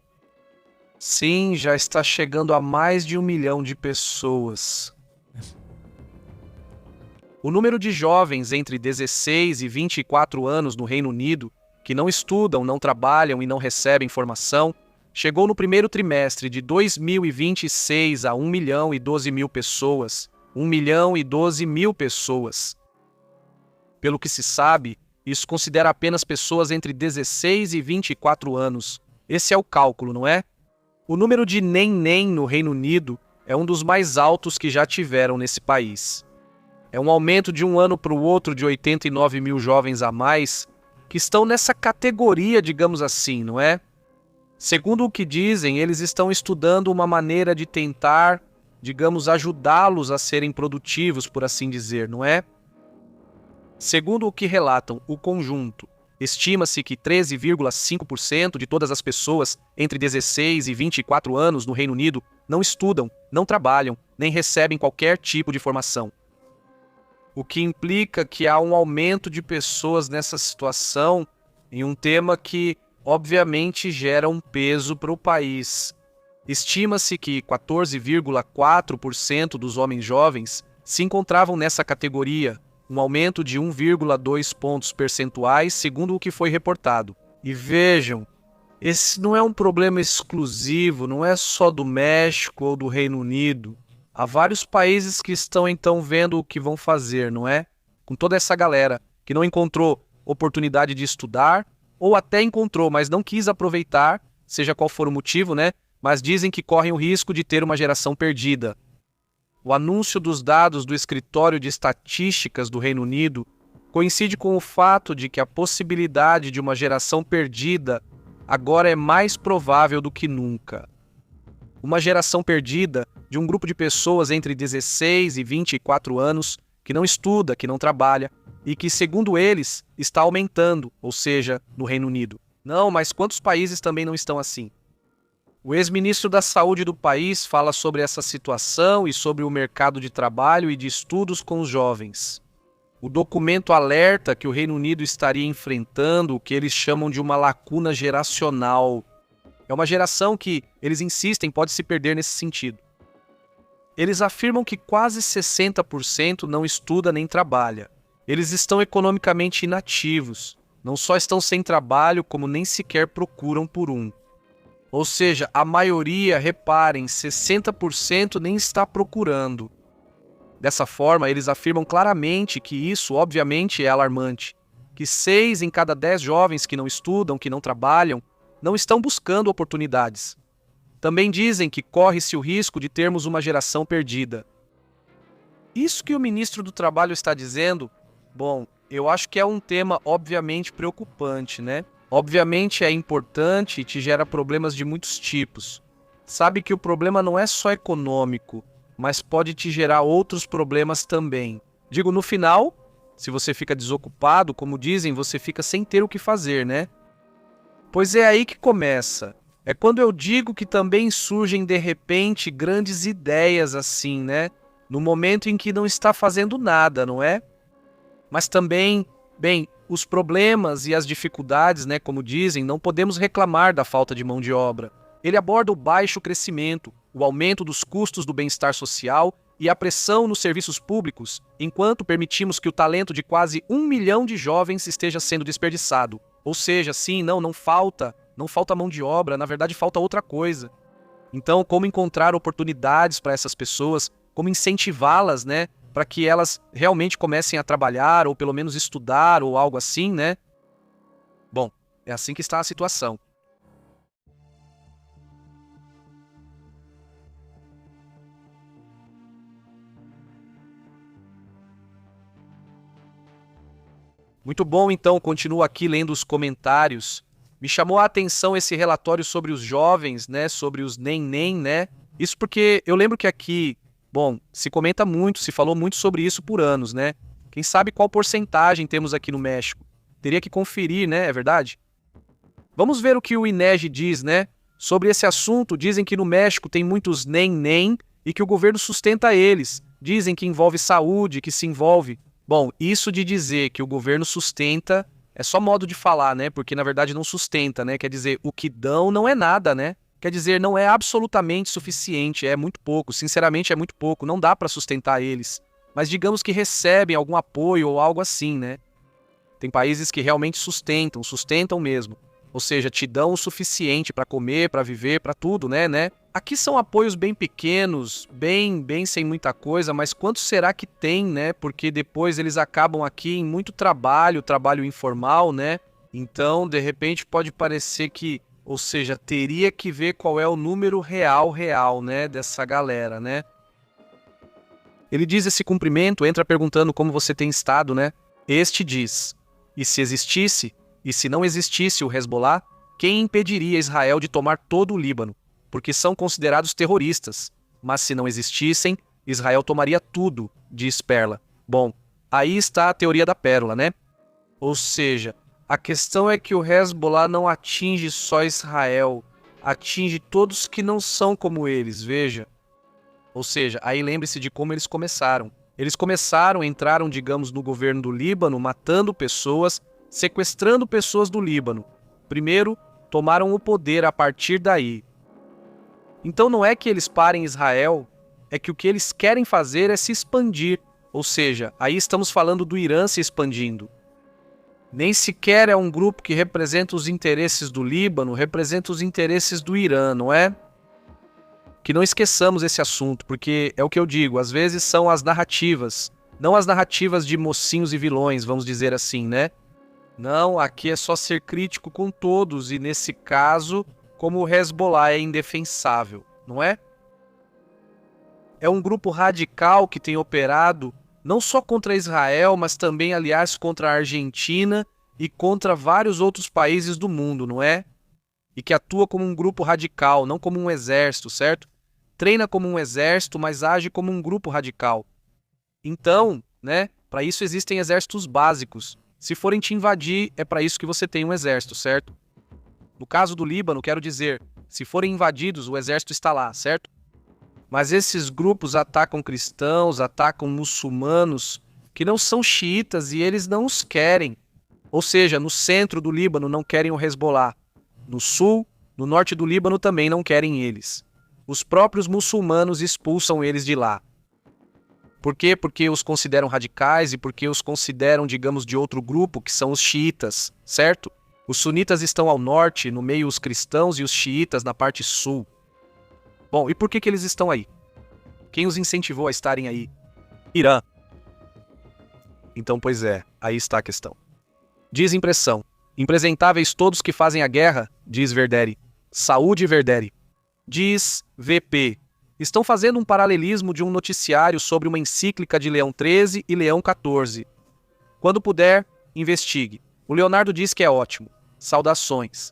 Sim, já está chegando a mais de 1 milhão de pessoas. O número de jovens entre 16 e 24 anos no Reino Unido que não estudam, não trabalham e não recebem formação chegou no primeiro trimestre de 2026 a 1 milhão e 12 mil pessoas. 1 milhão e 12 mil pessoas. Pelo que se sabe, isso considera apenas pessoas entre 16 e 24 anos. Esse é o cálculo, não é? O número de nem no Reino Unido é um dos mais altos que já tiveram nesse país. É um aumento de um ano para o outro de 89 mil jovens a mais que estão nessa categoria, digamos assim, não é? Segundo o que dizem, eles estão estudando uma maneira de tentar, digamos, ajudá-los a serem produtivos, por assim dizer, não é? Segundo o que relatam o conjunto, estima-se que 13,5% de todas as pessoas entre 16 e 24 anos no Reino Unido não estudam, não trabalham, nem recebem qualquer tipo de formação. O que implica que há um aumento de pessoas nessa situação em um tema que, obviamente, gera um peso para o país. Estima-se que 14,4% dos homens jovens se encontravam nessa categoria, um aumento de 1,2 pontos percentuais, segundo o que foi reportado. E vejam, esse não é um problema exclusivo, não é só do México ou do Reino Unido. Há vários países que estão então vendo o que vão fazer, não é? Com toda essa galera que não encontrou oportunidade de estudar, ou até encontrou, mas não quis aproveitar, seja qual for o motivo, né? Mas dizem que correm o risco de ter uma geração perdida. O anúncio dos dados do Escritório de Estatísticas do Reino Unido coincide com o fato de que a possibilidade de uma geração perdida agora é mais provável do que nunca. Uma geração perdida de um grupo de pessoas entre 16 e 24 anos que não estuda, que não trabalha e que, segundo eles, está aumentando, ou seja, no Reino Unido. Não, mas quantos países também não estão assim? O ex-ministro da Saúde do país fala sobre essa situação e sobre o mercado de trabalho e de estudos com os jovens. O documento alerta que o Reino Unido estaria enfrentando o que eles chamam de uma lacuna geracional. É uma geração que, eles insistem, pode se perder nesse sentido. Eles afirmam que quase 60% não estuda nem trabalha. Eles estão economicamente inativos. Não só estão sem trabalho, como nem sequer procuram por um. Ou seja, a maioria, reparem, 60% nem está procurando. Dessa forma, eles afirmam claramente que isso, obviamente, é alarmante. Que 6 em cada 10 jovens que não estudam, que não trabalham, não estão buscando oportunidades. Também dizem que corre-se o risco de termos uma geração perdida. Isso que o ministro do Trabalho está dizendo, bom, eu acho que é um tema obviamente preocupante, né? Obviamente é importante e te gera problemas de muitos tipos. Sabe que o problema não é só econômico, mas pode te gerar outros problemas também. Digo, no final, se você fica desocupado, como dizem, você fica sem ter o que fazer, né? Pois é aí que começa. É quando eu digo que também surgem de repente grandes ideias assim, né? No momento em que não está fazendo nada, não é? Mas também, bem, os problemas e as dificuldades, né, como dizem, não podemos reclamar da falta de mão de obra. Ele aborda o baixo crescimento, o aumento dos custos do bem-estar social e a pressão nos serviços públicos, enquanto permitimos que o talento de quase 1 milhão de jovens esteja sendo desperdiçado. Ou seja, sim, não falta mão de obra, na verdade falta outra coisa. Então, como encontrar oportunidades para essas pessoas, como incentivá-las, né, para que elas realmente comecem a trabalhar, ou pelo menos estudar, ou algo assim, né? Bom, é assim que está a situação. Muito bom, então, continuo aqui lendo os comentários. Me chamou a atenção esse relatório sobre os jovens, né, sobre os neném, né? Isso porque eu lembro que aqui, bom, se comenta muito, se falou muito sobre isso por anos, né? Quem sabe qual porcentagem temos aqui no México? Teria que conferir, né? É verdade? Vamos ver o que o INEGI diz, né? Sobre esse assunto, dizem que no México tem muitos neném e que o governo sustenta eles. Dizem que envolve saúde, que se envolve. Bom, isso de dizer que o governo sustenta é só modo de falar, né? Porque na verdade não sustenta, né? Quer dizer, o que dão não é nada, né? Quer dizer, não é absolutamente suficiente, é muito pouco, sinceramente é muito pouco, não dá para sustentar eles. Mas digamos que recebem algum apoio ou algo assim, né? Tem países que realmente sustentam mesmo. Ou seja, te dão o suficiente para comer, para viver, para tudo, né? Aqui são apoios bem pequenos, bem sem muita coisa, mas quanto será que tem, né? Porque depois eles acabam aqui em muito trabalho informal, né? Então, de repente, pode parecer que, ou seja, teria que ver qual é o número real, né? Dessa galera, né? Ele diz esse cumprimento, entra perguntando como você tem estado, né? Este diz, e se existisse, e se não existisse o Hezbollah, quem impediria Israel de tomar todo o Líbano? Porque são considerados terroristas. Mas se não existissem, Israel tomaria tudo, diz Perla. Bom, aí está a teoria da pérola, né? Ou seja, a questão é que o Hezbollah não atinge só Israel, atinge todos que não são como eles, veja. Ou seja, aí lembre-se de como eles começaram. Eles entraram, digamos, no governo do Líbano, matando pessoas, sequestrando pessoas do Líbano. Primeiro, tomaram o poder a partir daí. Então não é que eles parem Israel, é que o que eles querem fazer é se expandir. Ou seja, aí estamos falando do Irã se expandindo. Nem sequer é um grupo que representa os interesses do Líbano, representa os interesses do Irã, não é? Que não esqueçamos esse assunto, porque é o que eu digo, às vezes são as narrativas, não as narrativas de mocinhos e vilões, vamos dizer assim, né? Não, aqui é só ser crítico com todos, e nesse caso, como o Hezbollah é indefensável, não é? É um grupo radical que tem operado não só contra Israel, mas também, aliás, contra a Argentina e contra vários outros países do mundo, não é? E que atua como um grupo radical, não como um exército, certo? Treina como um exército, mas age como um grupo radical. Então, né, para isso existem exércitos básicos. Se forem te invadir, é para isso que você tem um exército, certo? No caso do Líbano, quero dizer, se forem invadidos, o exército está lá, certo? Mas esses grupos atacam cristãos, atacam muçulmanos, que não são xiitas e eles não os querem. Ou seja, no centro do Líbano não querem o Hezbollah. No sul, no norte do Líbano também não querem eles. Os próprios muçulmanos expulsam eles de lá. Por quê? Porque os consideram radicais e porque os consideram, digamos, de outro grupo, que são os xiitas, certo? Os sunitas estão ao norte, no meio os cristãos e os xiitas na parte sul. Bom, e por que eles estão aí? Quem os incentivou a estarem aí? Irã. Então, pois é, aí está a questão. Diz impressão. Impresentáveis todos que fazem a guerra, diz Verderi. Saúde Verderi. Diz VP. Estão fazendo um paralelismo de um noticiário sobre uma encíclica de Leão XIII e Leão XIV. Quando puder, investigue. O Leonardo diz que é ótimo. Saudações.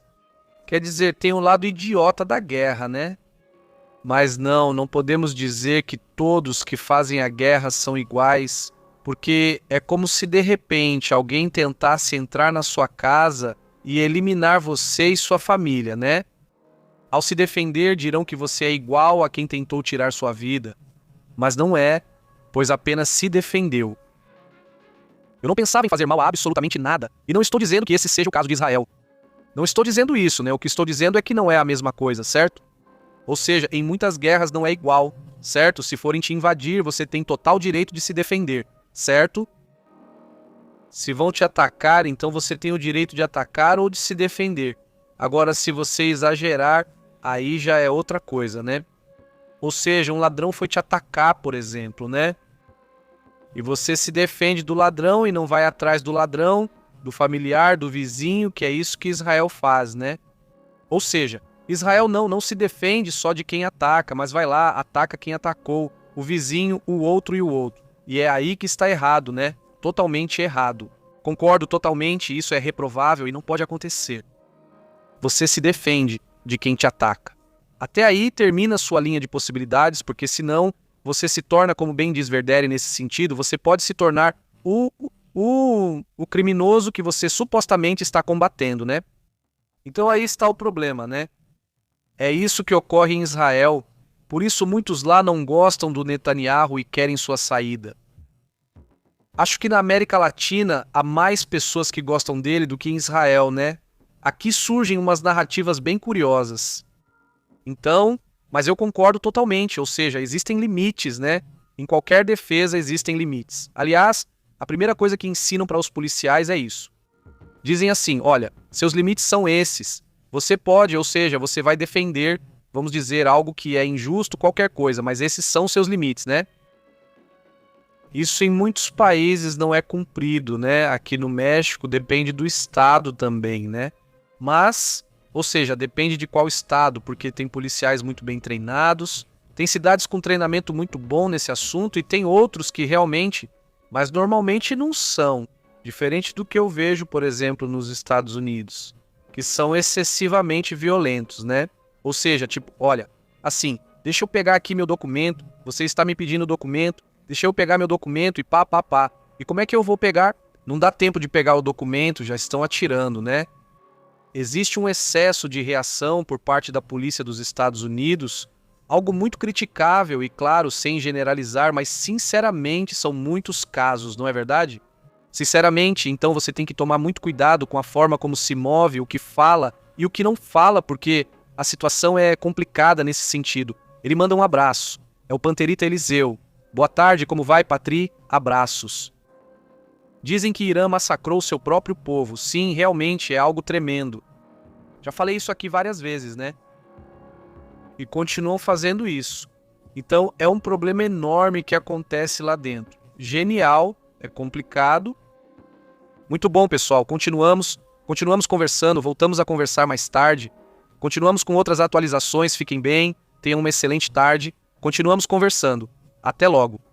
Quer dizer, tem um lado idiota da guerra, né? Mas não podemos dizer que todos que fazem a guerra são iguais, porque é como se de repente alguém tentasse entrar na sua casa e eliminar você e sua família, né? Ao se defender, dirão que você é igual a quem tentou tirar sua vida. Mas não é, pois apenas se defendeu. Eu não pensava em fazer mal a absolutamente nada, e não estou dizendo que esse seja o caso de Israel. Não estou dizendo isso, né? O que estou dizendo é que não é a mesma coisa, certo? Ou seja, em muitas guerras não é igual, certo? Se forem te invadir, você tem total direito de se defender, certo? Se vão te atacar, então você tem o direito de atacar ou de se defender. Agora, se você exagerar, aí já é outra coisa, né? Ou seja, um ladrão foi te atacar, por exemplo, né? E você se defende do ladrão e não vai atrás do ladrão, do familiar, do vizinho, que é isso que Israel faz, né? Ou seja, Israel não se defende só de quem ataca, mas vai lá, ataca quem atacou, o vizinho, o outro e o outro. E é aí que está errado, né? Totalmente errado. Concordo totalmente, isso é reprovável e não pode acontecer. Você se defende de quem te ataca. Até aí termina a sua linha de possibilidades, porque senão você se torna, como bem diz Verderi nesse sentido, você pode se tornar o criminoso que você supostamente está combatendo, né? Então aí está o problema, né? É isso que ocorre em Israel. Por isso muitos lá não gostam do Netanyahu e querem sua saída. Acho que na América Latina há mais pessoas que gostam dele do que em Israel, né? Aqui surgem umas narrativas bem curiosas. Então, mas eu concordo totalmente, ou seja, existem limites, né? Em qualquer defesa existem limites. Aliás, a primeira coisa que ensinam para os policiais é isso. Dizem assim, olha, seus limites são esses. Você pode, ou seja, você vai defender, vamos dizer, algo que é injusto, qualquer coisa, mas esses são seus limites, né? Isso em muitos países não é cumprido, né? Aqui no México depende do estado também, né? Mas, ou seja, depende de qual estado, porque tem policiais muito bem treinados, tem cidades com treinamento muito bom nesse assunto e tem outros que realmente, mas normalmente não são. Diferente do que eu vejo, por exemplo, nos Estados Unidos, que que são excessivamente violentos, né? Ou seja, tipo, olha, assim, deixa eu pegar aqui meu documento, você está me pedindo o documento, deixa eu pegar meu documento e pá, pá, pá. E como é que eu vou pegar? Não dá tempo de pegar o documento, já estão atirando, né? Existe um excesso de reação por parte da polícia dos Estados Unidos, algo muito criticável e, claro, sem generalizar, mas sinceramente são muitos casos, não é verdade? Sinceramente, então você tem que tomar muito cuidado com a forma como se move, o que fala e o que não fala, porque a situação é complicada nesse sentido. Ele manda um abraço. É o Panterita Eliseu. Boa tarde, como vai, Patri? Abraços. Dizem que Irã massacrou seu próprio povo. Sim, realmente é algo tremendo. Já falei isso aqui várias vezes, né? E continuam fazendo isso. Então é um problema enorme que acontece lá dentro. Genial, é complicado. Muito bom, pessoal. Continuamos conversando, voltamos a conversar mais tarde. Continuamos com outras atualizações, fiquem bem, tenham uma excelente tarde. Continuamos conversando. Até logo.